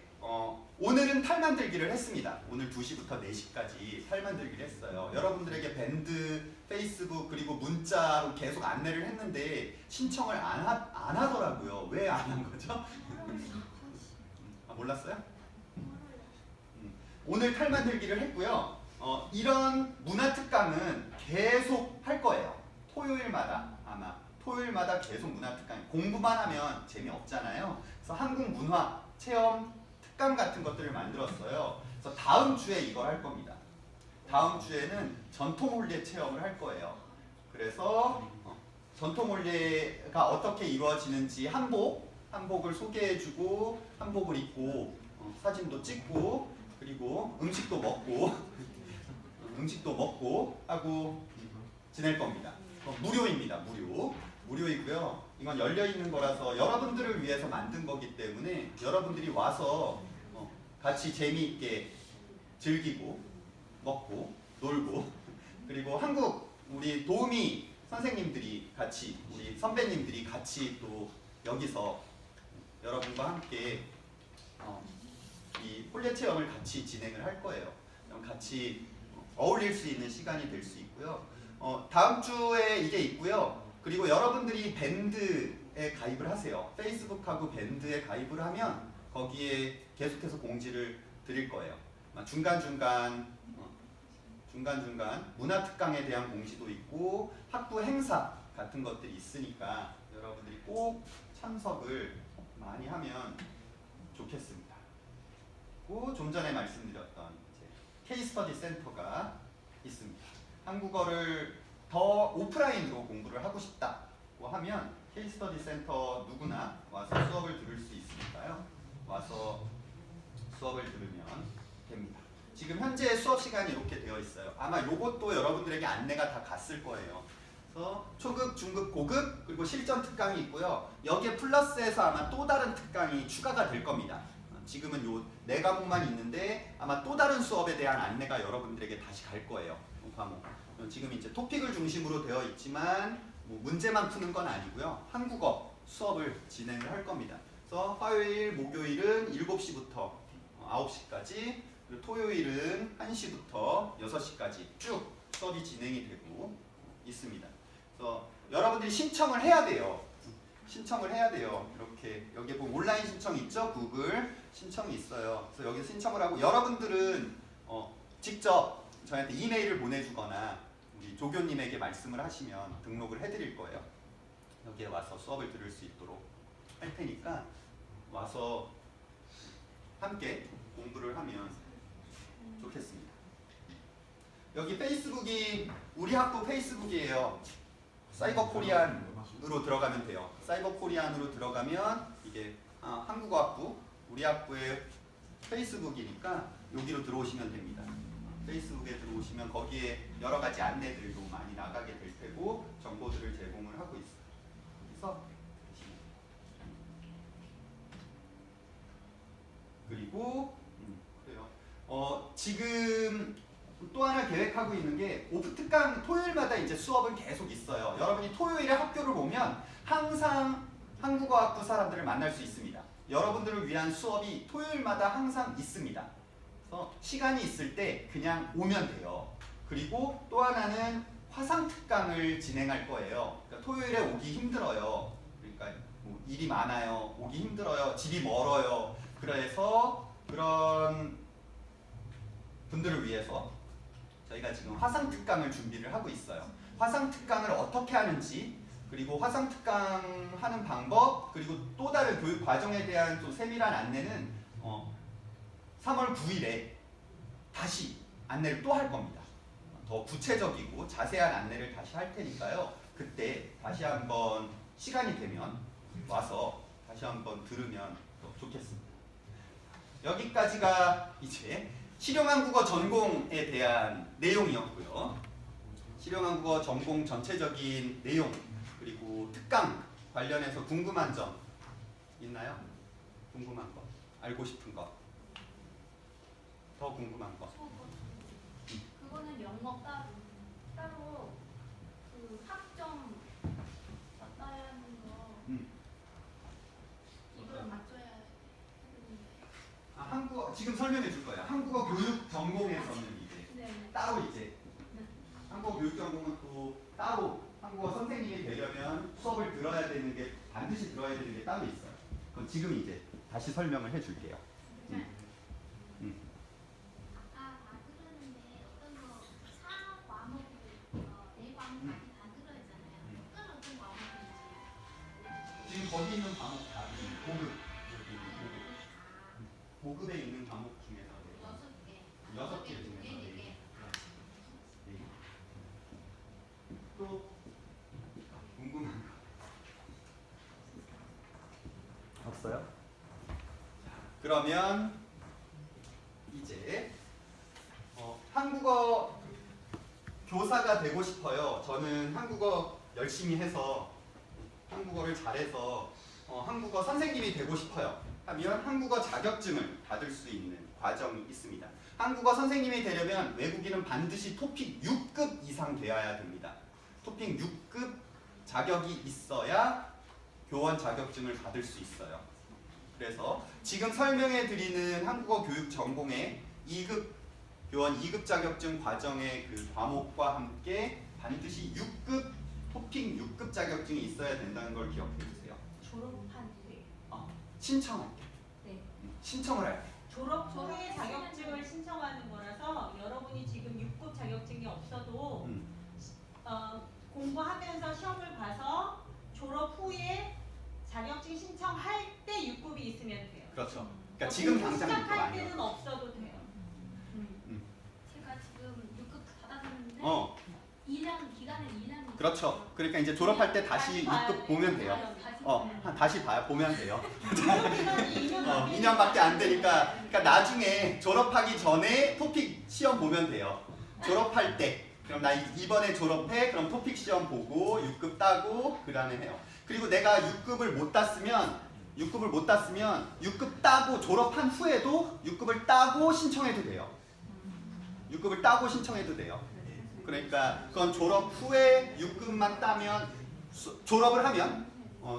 오늘은 탈만들기를 했습니다. 오늘 2시부터 4시까지 탈만들기를 했어요. 여러분들에게 밴드, 페이스북 그리고 문자로 계속 안내를 했는데 신청을 안 하더라고요. 왜 안 한 거죠? 몰랐어요? 오늘 탈만들기를 했고요. 이런 문화특강은 계속 할 거예요. 토요일마다 계속 문화특강. 공부만 하면 재미없잖아요. 그래서 한국 문화 체험 특강 같은 것들을 만들었어요. 그래서 다음 주에 이걸 할 겁니다. 다음 주에는 전통 혼례 체험을 할 거예요. 그래서 전통 혼례가 어떻게 이루어지는지 한복을 소개해주고 한복을 입고 사진도 찍고 그리고 음식도 먹고 하고 지낼 겁니다. 무료입니다. 무료이고요. 이건 열려있는 거라서 여러분들을 위해서 만든 거기 때문에 여러분들이 와서 같이 재미있게 즐기고 먹고 놀고 그리고 한국 우리 도우미 선생님들이 같이 우리 선배님들이 같이 또 여기서 여러분과 함께 이 혼례 체험을 같이 진행을 할 거예요. 같이 어울릴 수 있는 시간이 될 수 있고요. 다음 주에 이게 있고요. 그리고 여러분들이 밴드에 가입을 하세요. 페이스북하고 밴드에 가입을 하면 거기에 계속해서 공지를 드릴 거예요. 중간중간 문화특강에 대한 공지도 있고 학부 행사 같은 것들이 있으니까 여러분들이 꼭 참석을 많이 하면 좋겠습니다. 그리고 좀 전에 말씀드렸던 K-스터디 센터가 있습니다. 한국어를 더 오프라인으로 공부를 하고 싶다고 하면 K-스터디 센터 누구나 와서 수업을 들을 수 있으니까요. 와서 수업을 들으면 됩니다. 지금 현재 수업 시간이 이렇게 되어 있어요. 아마 이것도 여러분들에게 안내가 다 갔을 거예요. 그래서 초급, 중급, 고급 그리고 실전 특강이 있고요. 여기에 플러스해서 아마 또 다른 특강이 추가가 될 겁니다. 지금은 요 4과목만 있는데 아마 또 다른 수업에 대한 안내가 여러분들에게 다시 갈 거예요. 과목. 지금 이제 토픽을 중심으로 되어 있지만 문제만 푸는 건 아니고요. 한국어 수업을 진행을 할 겁니다. 그래서 화요일, 목요일은 7시부터 9시까지 그리고 토요일은 1시부터 6시까지 쭉 수업이 진행이 되고 있습니다. 그래서 여러분들이 신청을 해야 돼요. 이렇게 여기에 보면 온라인 신청 있죠? 구글 신청이 있어요. 그래서 여기 신청을 하고 여러분들은 직접 저희한테 이메일을 보내주거나 우리 조교님에게 말씀을 하시면 등록을 해드릴 거예요. 여기에 와서 수업을 들을 수 있도록 할 테니까 와서 함께 공부를 하면 좋겠습니다. 여기 페이스북이 우리 학부 페이스북이에요. 사이버 코리안으로 들어가면 돼요. 사이버 코리안으로 들어가면 이게 한국어학부 우리 학부의 페이스북이니까 여기로 들어오시면 됩니다. 페이스북에 들어오시면 거기에 여러 가지 안내들도 많이 나가게 될 테고 정보들을 제공을 하고 있어요. 그래서 그리고 그래요. 지금 또 하나 계획하고 있는 게 오프 특강 토요일마다 이제 수업은 계속 있어요. 여러분이 토요일에 학교를 오면 항상 한국어학부 사람들을 만날 수 있습니다. 여러분들을 위한 수업이 토요일마다 항상 있습니다. 그래서 시간이 있을 때 그냥 오면 돼요. 그리고 또 하나는 화상 특강을 진행할 거예요. 그러니까 토요일에 오기 힘들어요. 그러니까 뭐 일이 많아요. 오기 힘들어요. 집이 멀어요. 그래서 그런 분들을 위해서 저희가 지금 화상 특강을 준비를 하고 있어요. 화상 특강을 어떻게 하는지 그리고 화상 특강 하는 방법 그리고 또 다른 교육 과정에 대한 또 세밀한 안내는 3월 9일에 다시 안내를 또 할 겁니다. 더 구체적이고 자세한 안내를 다시 할 테니까요. 그때 다시 한번 시간이 되면 와서 다시 한번 들으면 더 좋겠습니다. 여기까지가 이제 실용한국어 전공에 대한 내용이었고요. 실용한국어 전공 전체적인 내용 그리고 특강 관련해서 궁금한 점 있나요? 궁금한 거, 알고 싶은 거, 더 궁금한 거. 그거는 영어 따로 그 학점 따야 하는 거 이걸 맞춰야 하는데. 아, 한국어 지금 설명해 줄 거야. 한국어 교육 전공에서는 이제 네. 따로 이제 한국어 교육 전공은 또 따로 한국어 선생님이 되려면 수업을 들어야 되는 게 반드시 들어야 되는 게 따로 있어요. 그건 지금 이제 다시 설명을 해줄게요. 아까 다 들었는데 어떤 거 4과목, 4과목 많이 다 들었잖아요. 어떤 과목인지. 지금 거기 있는 과목 다 고급 여기 있는 고급 고급에 있는 과목 중에서 6개. 6개 중에서 4개. 또 궁금한 거 없어요? 자, 그러면 이제 한국어 교사가 되고 싶어요. 저는 한국어 열심히 해서 한국어를 잘해서 한국어 선생님이 되고 싶어요. 하면 한국어 자격증을 받을 수 있는 과정이 있습니다. 한국어 선생님이 되려면 외국인은 반드시 토픽 6급 이상 되어야 됩니다. 토픽 6급 자격이 있어야 교원 자격증을 받을 수 있어요. 그래서 지금 설명해 드리는 한국어 교육 전공의 2급 교원 2급 자격증 과정의 그 과목과 함께 반드시 6급 토픽 6급 자격증이 있어야 된다는 걸 기억해 주세요. 졸업한 뒤에 신청할 때. 네. 신청을 할 때. 졸업 후에 자격증을 신청하는 거라서 여러분이 지금 6급 자격증이 없어도 공부하면서 시험을 봐서 졸업 후에 자격증 신청할 때 6급이 있으면 돼요. 그렇죠. 그러니까 지금 당장 6급 시작할 아니에요. 때는 없어도 돼요. 제가 지금 6급 받았는데 2년 기간은 2년. 그렇죠. 그러니까 이제 졸업할 때 다시 6급 보면 돼요. 다시 봐야 보면 돼요. 졸업 기간이 2년 2년밖에 안 되니까 그러니까 나중에 졸업하기 전에 토픽 시험 보면 돼요. 졸업할 때 그럼 나 이번에 졸업해 그럼 토픽 시험 보고 6급 따고 그 다음에 해요. 그리고 내가 6급을 못 땄으면 6급 따고 졸업한 후에도 6급을 따고 신청해도 돼요. 6급을 따고 신청해도 돼요. 그러니까 그건 졸업 후에 6급만 따면 졸업을 하면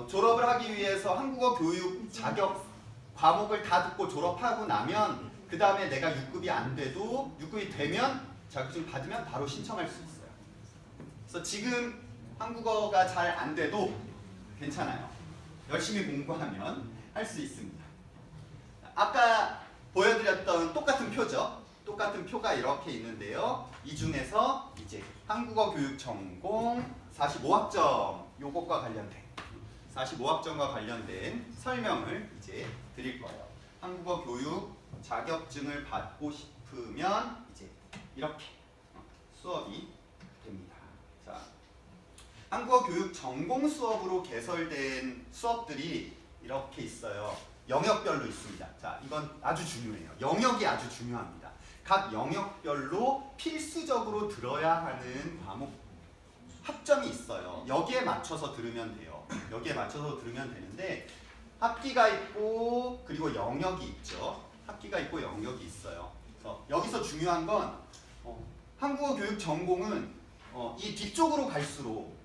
졸업을 하기 위해서 한국어 교육 자격 과목을 다 듣고 졸업하고 나면 그 다음에 내가 6급이 안 돼도 6급이 되면 자격증 받으면 바로 신청할 수 있어요. 그래서 지금 한국어가 잘 안 돼도 괜찮아요. 열심히 공부하면 할 수 있습니다. 아까 보여드렸던 똑같은 표죠. 똑같은 표가 이렇게 있는데요. 이 중에서 이제 한국어 교육 전공 45학점 요것과 관련된 45학점과 관련된 설명을 이제 드릴 거예요. 한국어 교육 자격증을 받고 싶으면 이제 이렇게 수업이 됩니다. 자, 한국어 교육 전공 수업으로 개설된 수업들이 이렇게 있어요. 영역별로 있습니다. 자, 이건 아주 중요해요. 영역이 아주 중요합니다. 각 영역별로 필수적으로 들어야 하는 과목 학점이 있어요. 여기에 맞춰서 들으면 돼요. 여기에 맞춰서 들으면 되는데 학기가 있고 그리고 영역이 있죠. 학기가 있고 영역이 있어요. 그래서 여기서 중요한 건 한국어 교육 전공은 이 뒤쪽으로 갈수록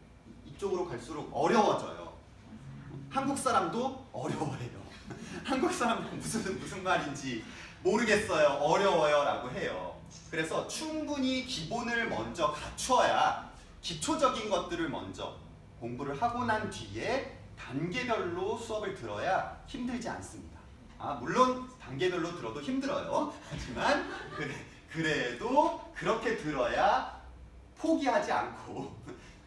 이쪽으로 갈수록 어려워져요. 한국 사람도 어려워해요. 한국 사람도 무슨 말인지 모르겠어요. 어려워요 라고 해요. 그래서 충분히 기본을 먼저 갖춰야 기초적인 것들을 먼저 공부를 하고 난 뒤에 단계별로 수업을 들어야 힘들지 않습니다. 물론 단계별로 들어도 힘들어요. 하지만 그래도 그렇게 들어야 포기하지 않고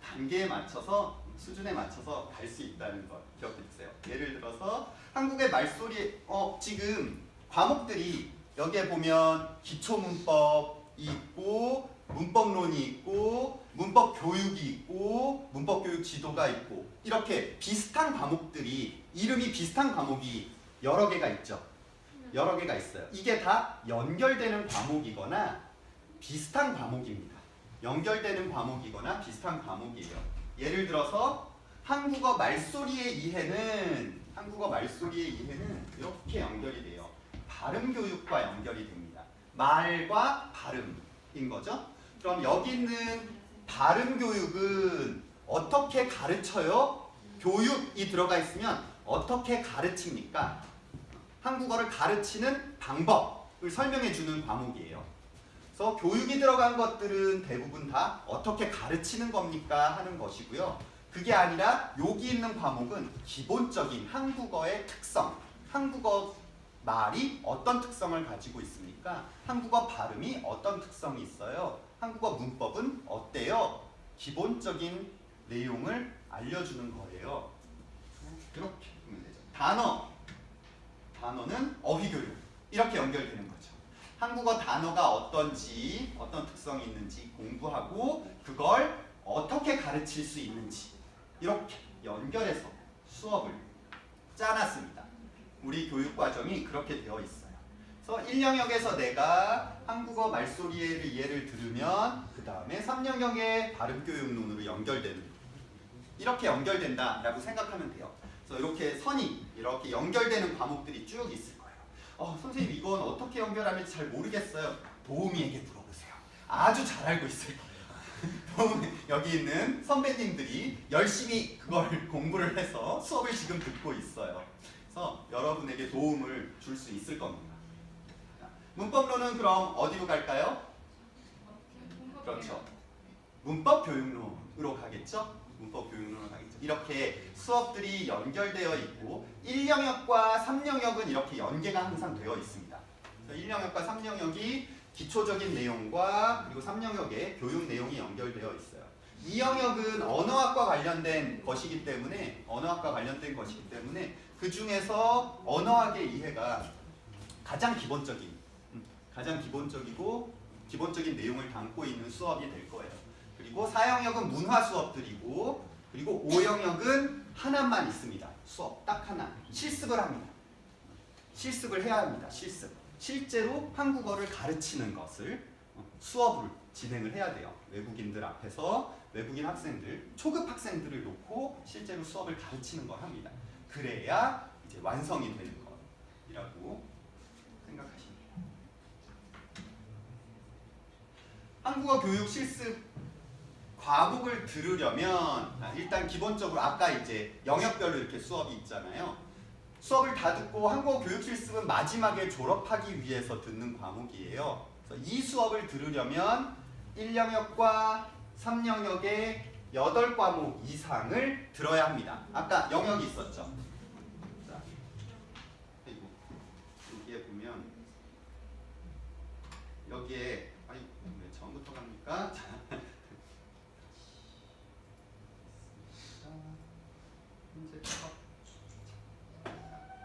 단계에 맞춰서 수준에 맞춰서 갈 수 있다는 걸 기억해 주세요. 예를 들어서 한국의 말소리 지금 과목들이 여기에 보면 기초문법이 있고 문법론이 있고 문법 교육이 있고 문법 교육 지도가 있고 이렇게 비슷한 과목들이 이름이 비슷한 과목이 여러 개가 있죠. 여러 개가 있어요. 이게 다 연결되는 과목이거나 비슷한 과목입니다. 연결되는 과목이거나 비슷한 과목이에요. 예를 들어서 한국어 말소리의 이해는 이렇게 연결이 돼요. 발음 교육과 연결이 됩니다. 말과 발음인 거죠. 그럼 여기 있는 발음 교육은 어떻게 가르쳐요? 교육이 들어가 있으면 어떻게 가르칩니까? 한국어를 가르치는 방법을 설명해 주는 과목이에요. 그래서 교육이 들어간 것들은 대부분 다 어떻게 가르치는 겁니까? 하는 것이고요. 그게 아니라 여기 있는 과목은 기본적인 한국어의 특성, 한국어 말이 어떤 특성을 가지고 있습니까? 한국어 발음이 어떤 특성이 있어요? 한국어 문법은 어때요? 기본적인 내용을 알려주는 거예요. 이렇게 보면 되죠. 단어는 어휘교육. 이렇게 연결되는 거죠. 한국어 단어가 어떤지, 어떤 특성이 있는지 공부하고 그걸 어떻게 가르칠 수 있는지 이렇게 연결해서 수업을 짜놨습니다. 우리 교육과정이 그렇게 되어 있어요. 그래서 1영역에서 내가 한국어 말소리의 예를 들으면 그 다음에 3영역의 발음교육론으로 연결되는 이렇게 연결된다라고 생각하면 돼요. 그래서 이렇게 선이 이렇게 연결되는 과목들이 쭉 있을 거예요. 선생님 이건 어떻게 연결하는지 잘 모르겠어요. 도우미에게 물어보세요. 아주 잘 알고 있을 거예요. 여기 있는 선배님들이 열심히 그걸 공부를 해서 수업을 지금 듣고 있어요. 그래서 여러분에게 도움을 줄 수 있을 겁니다. 문법론은 그럼 어디로 갈까요? 그렇죠. 문법 교육론으로 가겠죠? 문법 교육론으로 가겠죠. 이렇게 수업들이 연결되어 있고 1영역과 3영역은 이렇게 연계가 항상 되어 있습니다. 1영역과 3영역이 기초적인 내용과 그리고 3영역의 교육 내용이 연결되어 있어요. 2영역은 언어학과 관련된 것이기 때문에 그 중에서 언어학의 이해가 가장 기본적이고 기본적인 내용을 담고 있는 수업이 될 거예요. 그리고 4영역은 문화 수업들이고 그리고 5영역은 하나만 있습니다. 수업 딱 하나. 실습을 합니다. 실습을 해야 합니다. 실제로 한국어를 가르치는 것을 수업을 진행을 해야 돼요. 외국인들 앞에서 외국인 학생들, 초급 학생들을 놓고 실제로 수업을 가르치는 걸 합니다. 그래야 이제 완성이 되는 것이라고 생각하시면 돼요. 한국어 교육 실습 과목을 들으려면 일단 기본적으로 아까 이제 영역별로 이렇게 수업이 있잖아요. 수업을 다 듣고 한국어 교육 실습은 마지막에 졸업하기 위해서 듣는 과목이에요. 그래서 이 수업을 들으려면 1영역과 3영역의 8과목 이상을 들어야 합니다. 아까 영역이 있었죠. 자, 그리고 여기에 보면 여기에 왜 처음부터 갑니까?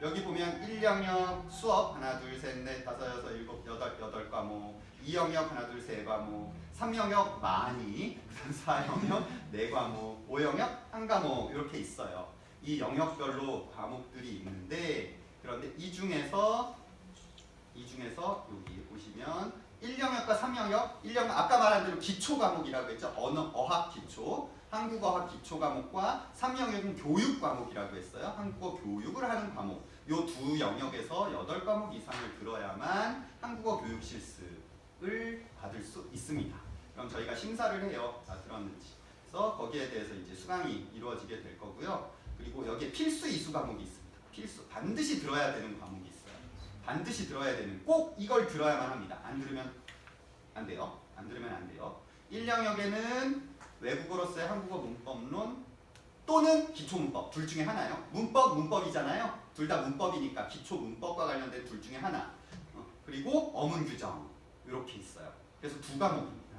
여기 보면 1영역 수업 하나 둘 셋 넷 다섯 여섯 일곱 여덟 과목, 2영역 하나 둘 세 과목, 3영역 많이, 4영역 4과목, 5영역 1과목 이렇게 있어요. 이 영역별로 과목들이 있는데 그런데 이 중에서 여기 보시면 1영역과 3영역, 1영역 아까 말한 대로 기초 과목이라고 했죠. 어학 기초, 한국어학 기초 과목과 3영역은 교육 과목이라고 했어요. 한국어 교육을 하는 과목. 요 두 영역에서 8과목 이상을 들어야만 한국어 교육 실습을 받을 수 있습니다. 그럼 저희가 심사를 해요. 다 들었는지. 그래서 거기에 대해서 이제 수강이 이루어지게 될 거고요. 그리고 여기에 필수 이수 과목이 있습니다. 필수 반드시 들어야 되는 과목이 있어요. 반드시 들어야 되는 꼭 이걸 들어야만 합니다. 안 들으면 안 돼요. 1영역에는 외국어로서의 한국어 문법론 또는 기초 문법 둘 중에 하나요. 문법이잖아요. 둘 다 문법이니까 기초 문법과 관련된 둘 중에 하나. 그리고 어문 규정 이렇게 있어요. 그래서 2과목입니다.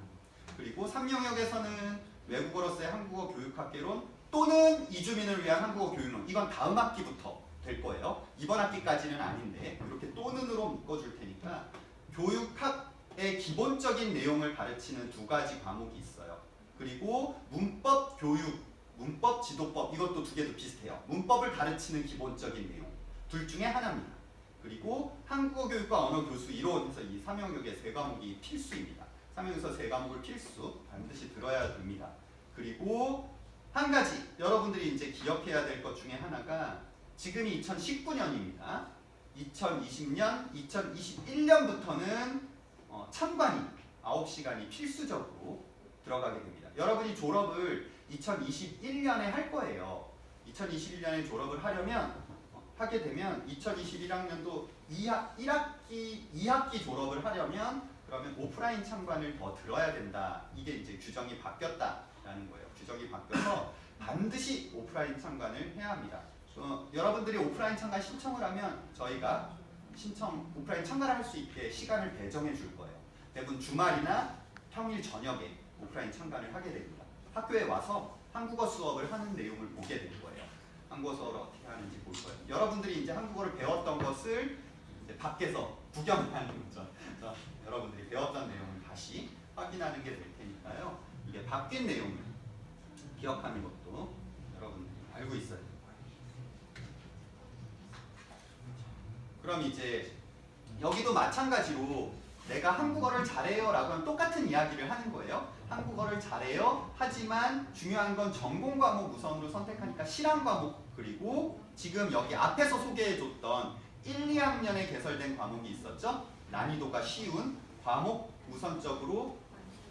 그리고 3영역에서는 외국어로서의 한국어 교육학개론 또는 이주민을 위한 한국어 교육론. 이건 다음 학기부터 될 거예요. 이번 학기까지는 아닌데 이렇게 또는으로 묶어줄 테니까 교육학의 기본적인 내용을 가르치는 2가지 과목이 있어요. 그리고 문법 교육, 문법 지도법 이것도 2개도 비슷해요. 문법을 가르치는 기본적인 내용 둘 중에 하나입니다. 그리고 한국어 교육과 언어 교수 이론 해서 이 3영역의 3과목이 필수입니다. 3영역에서 3과목을 필수 반드시 들어야 됩니다. 그리고 한 가지 여러분들이 이제 기억해야 될 것 중에 하나가 지금이 2019년입니다. 2020년, 2021년부터는 참관이 9시간이 필수적으로 들어가게 됩니다. 여러분이 졸업을 2021년에 할 거예요. 2021년에 졸업을 하게 되면 2021학년도 2학기 졸업을 하려면 그러면 오프라인 참관을 더 들어야 된다. 이게 이제 규정이 바뀌었다라는 거예요. 규정이 바뀌어서 반드시 오프라인 참관을 해야 합니다. 여러분들이 오프라인 참관 신청을 하면 저희가 오프라인 참관을 할 수 있게 시간을 배정해 줄 거예요. 대부분 주말이나 평일 저녁에 오프라인 참관을 하게 됩니다. 학교에 와서 한국어 수업을 하는 내용을 보게 될 거예요. 한국어 수업을 어떻게 하는지 볼 거예요. 여러분들이 이제 한국어를 배웠던 것을 이제 밖에서 구경하는 거죠. 여러분들이 배웠던 내용을 다시 확인하는 게 될 테니까요. 이게 바뀐 내용을 기억하는 것도 여러분들이 알고 있어야 돼요. 그럼 이제 여기도 마찬가지로 내가 한국어를 잘해요 라고 하면 똑같은 이야기를 하는 거예요. 한국어를 잘해요. 하지만 중요한 건 전공 과목 우선으로 선택하니까 실한 과목 그리고 지금 여기 앞에서 소개해줬던 1, 2학년에 개설된 과목이 있었죠. 난이도가 쉬운 과목 우선적으로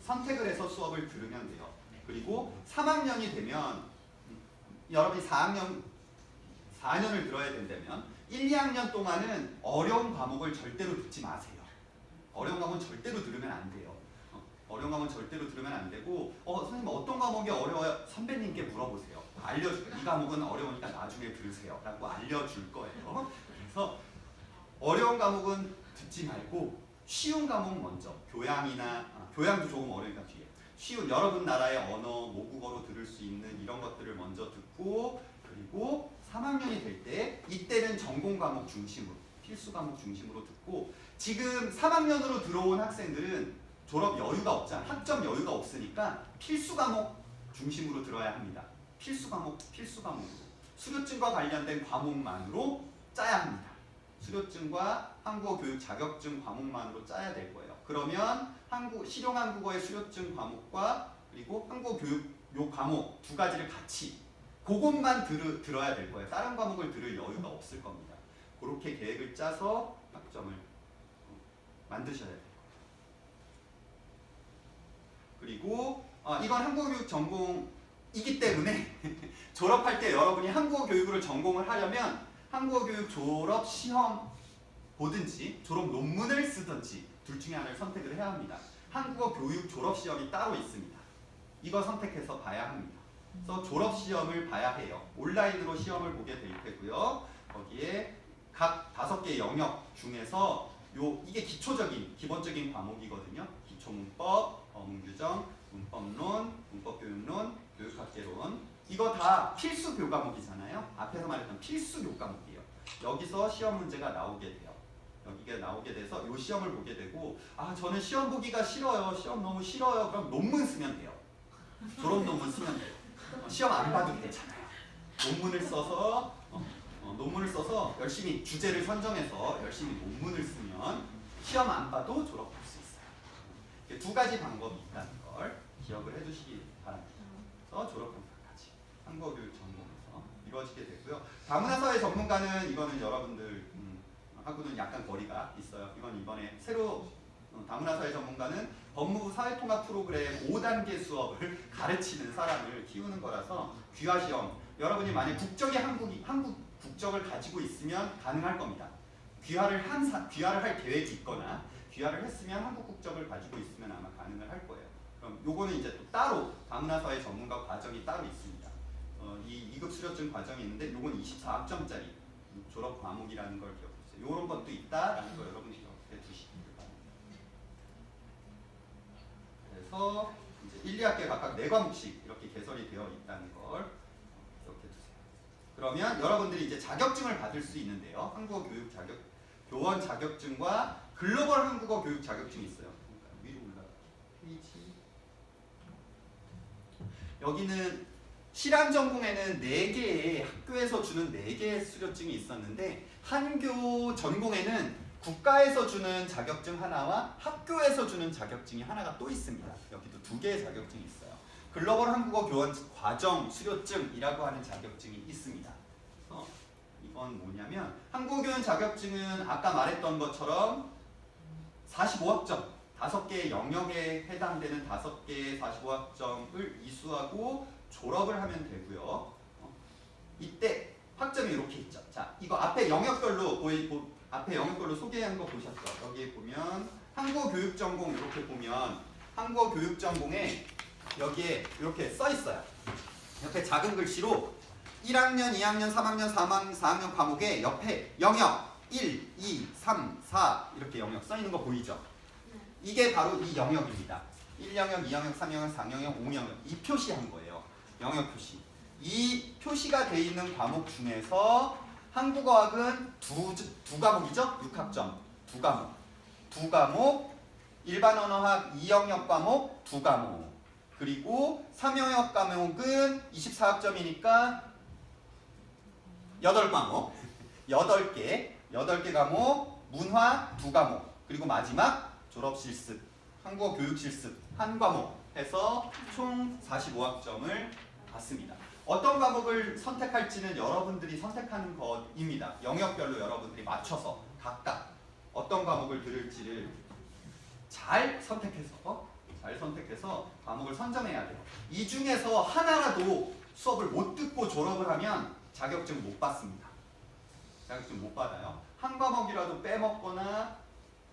선택을 해서 수업을 들으면 돼요. 그리고 3학년이 되면 여러분이 4년을 들어야 된다면 1, 2학년 동안은 어려운 과목을 절대로 듣지 마세요. 어려운 과목은 절대로 들으면 안 돼요. 어려운 과목은 절대로 들으면 안 되고 선생님 어떤 과목이 어려워요? 선배님께 물어보세요. 알려줄게요. 이 과목은 어려우니까 나중에 들으세요. 라고 알려줄 거예요. 그래서 어려운 과목은 듣지 말고 쉬운 과목 먼저 교양도 조금 어려우니까 뒤에 쉬운 여러분 나라의 언어, 모국어로 들을 수 있는 이런 것들을 먼저 듣고 그리고 3학년이 될 때 이때는 전공 과목 중심으로 필수 과목 중심으로 듣고 지금 3학년으로 들어온 학생들은 졸업 여유가 없잖아. 학점 여유가 없으니까 필수 과목 중심으로 들어야 합니다. 필수 과목으로 수료증과 관련된 과목만으로 짜야 합니다. 수료증과 한국어 교육 자격증 과목만으로 짜야 될 거예요. 그러면 실용 한국어의 수료증 과목과 그리고 한국어 교육 요 과목 두 가지를 같이 그것만 들어야 될 거예요. 다른 과목을 들을 여유가 없을 겁니다. 그렇게 계획을 짜서 학점을 만드셔야 돼요. 그리고 이건 한국어 교육 전공이기 때문에 졸업할 때 여러분이 한국어 교육을 전공을 하려면 한국어 교육 졸업 시험 보든지 졸업 논문을 쓰든지 둘 중에 하나를 선택을 해야 합니다. 한국어 교육 졸업 시험이 따로 있습니다. 이거 선택해서 봐야 합니다. 그래서 졸업 시험을 봐야 해요. 온라인으로 시험을 보게 될 테고요. 거기에 각 5개 영역 중에서 이게 기본적인 과목이거든요. 기초문법, 어문규정, 문법론, 문법교육론, 교육학개론 이거 다 필수 교과목이잖아요. 앞에서 말했던 필수 교과목이에요. 여기서 시험 문제가 나오게 돼요. 여기가 나오게 돼서 이 시험을 보게 되고 저는 시험 보기가 싫어요. 시험 너무 싫어요. 그럼 논문 쓰면 돼요. 졸업 논문 쓰면 돼요. 시험 안 봐도 괜찮아요. 논문을 써서 열심히 주제를 선정해서 열심히 논문을 쓰면 시험 안 봐도 졸업할 수 있어요. 두 가지 방법이 있다는 걸 기억을 해두시기 바랍니다. 그래서 졸업평가까지 한국어 교육 전공에서 이루어지게 되고요. 다문화사회 전문가는 이거는 여러분들 하고는 약간 거리가 있어요. 이건 이번에 새로 다문화사회 전문가는 법무부 사회통합 프로그램 5단계 수업을 가르치는 사람을 키우는 거라서 귀화시험 여러분이 만약 국적이 한국 국적을 가지고 있으면 가능할 겁니다. 귀화를 할 계획이 있거나 귀화를 했으면 한국 국적을 가지고 있으면 아마 가능을 할 거예요. 그럼 요거는 이제 또 따로 다문화사회 전문가 과정이 따로 있습니다. 이 2급 수료증 과정이 있는데 요건 24학점짜리 졸업 과목이라는 걸 기억해주세요. 요런 것도 있다라는 거 여러분이 기억해 두시기 바랍니다. 그래서 이제 1, 2학기에 각각 4과목씩 이렇게 개설이 되어 있다는 걸 기억해 두세요. 그러면 여러분들이 이제 자격증을 받을 수 있는데요. 한국어 교육 교원 자격증과 글로벌 한국어 교육 자격증이 있어요. 위로 올라가 페이지. 여기는 실한 전공에는 4개의 학교에서 주는 4개의 수료증이 있었는데 한교 전공에는 국가에서 주는 자격증 하나와 학교에서 주는 자격증이 하나가 또 있습니다. 여기도 2개의 자격증이 있어요. 글로벌 한국어 교원 과정 수료증이라고 하는 자격증이 있습니다. 그래서 이건 뭐냐면 한국어 교원 자격증은 아까 말했던 것처럼 45학점 5개의 영역에 해당되는 5개의 45학점을 이수하고 졸업을 하면 되고요. 이때 학점이 이렇게 있죠. 자, 이거 앞에 영역별로 앞에 영역별로 소개한 거 보셨죠? 여기 보면 한국어 교육 전공 이렇게 보면 한국어 교육 전공에 여기에 이렇게 써 있어요. 옆에 작은 글씨로 1학년, 2학년, 3학년, 4학년 과목에 옆에 영역 1, 2, 3, 4 이렇게 영역 써 있는 거 보이죠? 이게 바로 이 영역입니다. 1영역, 2영역, 3영역, 4영역, 5영역 이 표시한 거예요. 영역 표시. 이 표시가 돼 있는 과목 중에서 한국어학은 두 과목이죠? 6학점. 2과목. 2과목. 일반 언어학 2영역 과목 2과목. 그리고 3영역 과목은 24학점이니까 8과목. 8개 과목. 문화 2과목. 그리고 마지막 졸업 실습, 한국어 교육 실습 한 과목 해서 총 45학점을 받습니다. 어떤 과목을 선택할지는 여러분들이 선택하는 것입니다. 영역별로 여러분들이 맞춰서 각각 어떤 과목을 들을지를 잘 선택해서 과목을 선정해야 돼요. 이 중에서 하나라도 수업을 못 듣고 졸업을 하면 자격증 못 받습니다. 자격증 못 받아요. 한 과목이라도 빼먹거나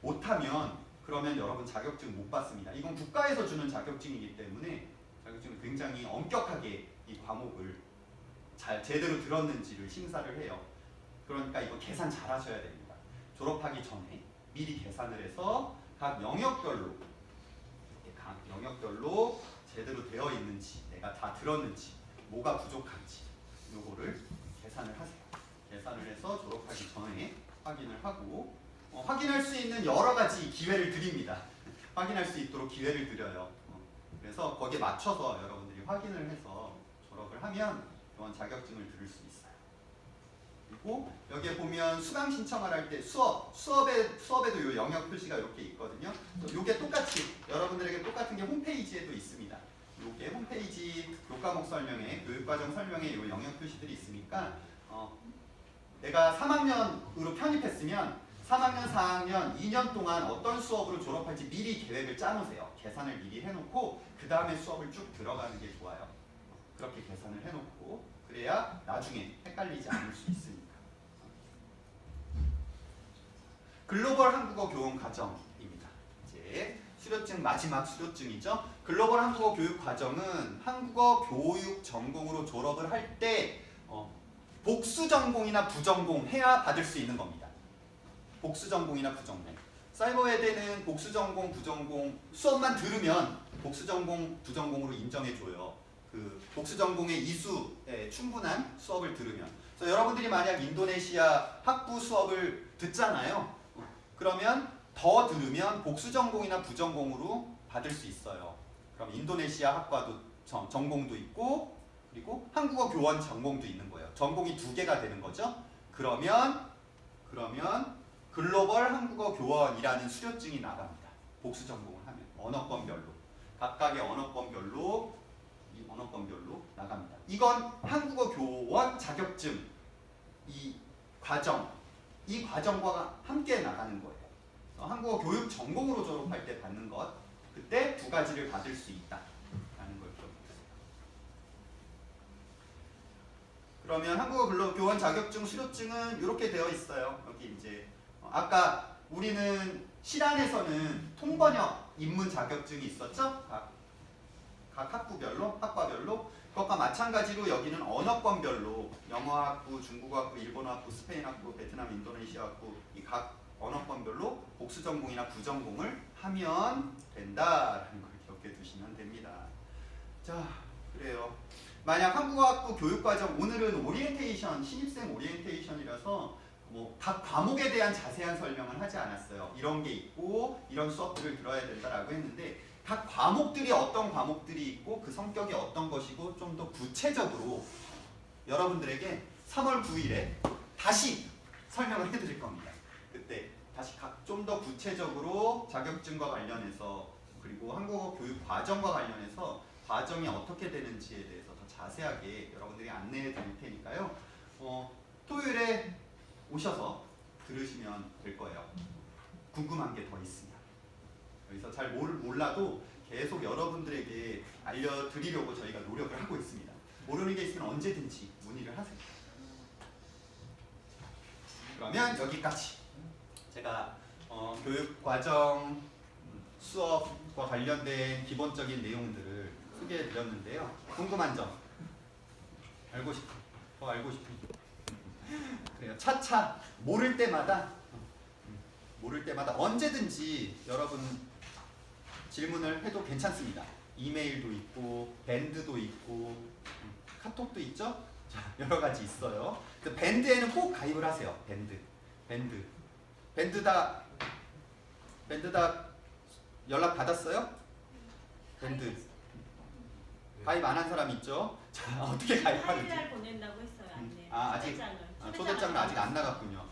못하면 그러면 여러분 자격증 못 받습니다. 이건 국가에서 주는 자격증이기 때문에 자격증은 굉장히 엄격하게 이 과목을 잘 제대로 들었는지를 심사를 해요. 그러니까 이거 계산 잘 하셔야 됩니다. 졸업하기 전에 미리 계산을 해서 각 영역별로 제대로 되어 있는지 내가 다 들었는지 뭐가 부족한지 요거를 계산을 하세요. 계산을 해서 졸업하기 전에 확인을 하고 확인할 수 있는 여러 가지 기회를 드립니다. 확인할 수 있도록 기회를 드려요. 그래서 거기에 맞춰서 여러분들이 확인을 해서 졸업을 하면 교원 자격증을 들을 수 있어요. 그리고 여기에 보면 수강 신청을 할 때 수업에도 요 영역 표시가 이렇게 있거든요. 요게 똑같이 여러분들에게 똑같은 게 홈페이지에도 있습니다. 요게 홈페이지 교과목 설명에 교육과정 설명에 요 영역 표시들이 있으니까 내가 3학년으로 편입했으면 3학년, 4학년, 2년 동안 어떤 수업으로 졸업할지 미리 계획을 짜놓으세요. 계산을 미리 해놓고 그 다음에 수업을 쭉 들어가는 게 좋아요. 그렇게 계산을 해놓고 그래야 나중에 헷갈리지 않을 수 있으니까. 글로벌 한국어 교원 과정입니다. 이제 수료증 마지막 수료증이죠. 글로벌 한국어 교육 과정은 한국어 교육 전공으로 졸업을 할 때 복수 전공이나 부전공 해야 받을 수 있는 겁니다. 복수 전공이나 부전공. 사이버에대는 복수 전공, 부전공 수업만 들으면 복수 전공, 부전공으로 인정해줘요. 그 복수 전공의 이수에 충분한 수업을 들으면. 그래서 여러분들이 만약 인도네시아 학부 수업을 듣잖아요. 그러면 더 들으면 복수 전공이나 부전공으로 받을 수 있어요. 그럼 인도네시아 학과도 전공도 있고 그리고 한국어 교원 전공도 있는 거예요. 전공이 2개가 되는 거죠. 그러면 글로벌 한국어 교원이라는 수료증이 나갑니다. 복수 전공을 하면 언어권별로 각각의 언어권별로 나갑니다. 이건 한국어 교원 자격증 이 과정과 함께 나가는 거예요. 한국어 교육 전공으로 졸업할 때 받는 것 그때 2가지를 받을 수 있다라는 걸 기억해주세요. 그러면 한국어 교원 자격증 수료증은 이렇게 되어 있어요. 여기 이제 아까 우리는 실안에서는 통번역 입문 자격증이 있었죠? 각 학과별로 그것과 마찬가지로 여기는 언어권별로 영어학부, 중국어학부, 일본어학부, 스페인학부, 베트남, 인도네시아학부 이 각 언어권별로 복수 전공이나 부전공을 하면 된다라는 걸 기억해 두시면 됩니다. 자, 그래요. 만약 한국어학부 교육과정 오늘은 오리엔테이션, 신입생 오리엔테이션이라서 각 과목에 대한 자세한 설명은 하지 않았어요. 이런 게 있고 이런 수업들을 들어야 된다라고 했는데 각 과목들이 어떤 과목들이 있고 그 성격이 어떤 것이고 좀 더 구체적으로 여러분들에게 3월 9일에 다시 설명을 해드릴 겁니다. 그때 다시 좀 더 구체적으로 자격증과 관련해서 그리고 한국어 교육 과정과 관련해서 과정이 어떻게 되는지에 대해서 더 자세하게 여러분들이 안내해 드릴 테니까요. 토요일에 오셔서 들으시면 될 거예요. 궁금한 게 더 있으면. 여기서 잘 몰라도 계속 여러분들에게 알려드리려고 저희가 노력을 하고 있습니다. 모르는 게 있으면 언제든지 문의를 하세요. 그러면 여기까지 제가 교육과정 수업과 관련된 기본적인 내용들을 소개해드렸는데요. 궁금한 점, 더 알고 싶은 그래요. 차차 모를 때마다 언제든지 여러분 질문을 해도 괜찮습니다. 이메일도 있고 밴드도 있고 카톡도 있죠? 자, 여러 가지 있어요. 그 밴드에는 꼭 가입을 하세요. 밴드 다 연락 받았어요? 밴드 가입 안 한 사람 있죠? 자, 어떻게 가입하는지. 파일을 보낸다고 했어요. 안내. 아직 초대장은 아직 안 나왔어요. 나갔군요.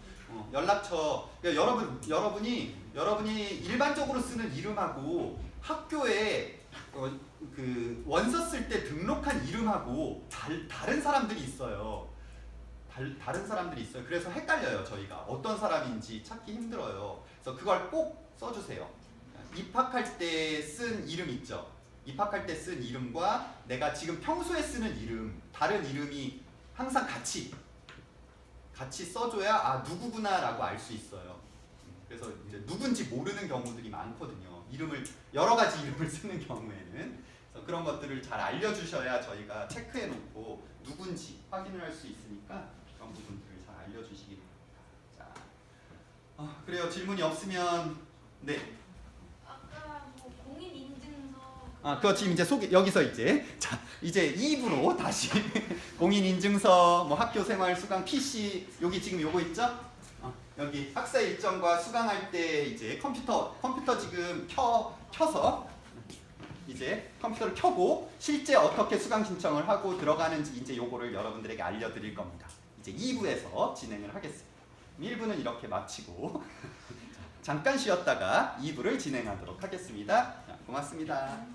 연락처. 그러니까 여러분이 일반적으로 쓰는 이름하고 학교에 그 원서 쓸 때 등록한 이름하고 다른 사람들이 있어요. 다른 사람들이 있어요. 그래서 헷갈려요. 저희가 어떤 사람인지 찾기 힘들어요. 그래서 그걸 꼭 써주세요. 입학할 때 쓴 이름 있죠. 입학할 때 쓴 이름과 내가 지금 평소에 쓰는 이름, 다른 이름이 항상 같이 써줘야 누구구나라고 알 수 있어요. 그래서 이제 누군지 모르는 경우들이 많거든요. 여러 가지 이름을 쓰는 경우에는. 그래서 그런 것들을 잘 알려주셔야 저희가 체크해놓고 누군지 확인을 할 수 있으니까 그런 부분들을 잘 알려주시기 바랍니다. 자, 그래요. 질문이 없으면 네. 아까 뭐 공인 인증서 그거 지금 이제 여기서 이제 2부로 다시 공인인증서, 뭐 학교생활 수강 PC 여기 지금 요거 있죠? 여기 학사 일정과 수강할 때 이제 컴퓨터 지금 켜서 이제 컴퓨터를 켜고 실제 어떻게 수강 신청을 하고 들어가는지 이제 요거를 여러분들에게 알려드릴 겁니다. 이제 2부에서 진행을 하겠습니다. 1부는 이렇게 마치고 잠깐 쉬었다가 2부를 진행하도록 하겠습니다. 고맙습니다.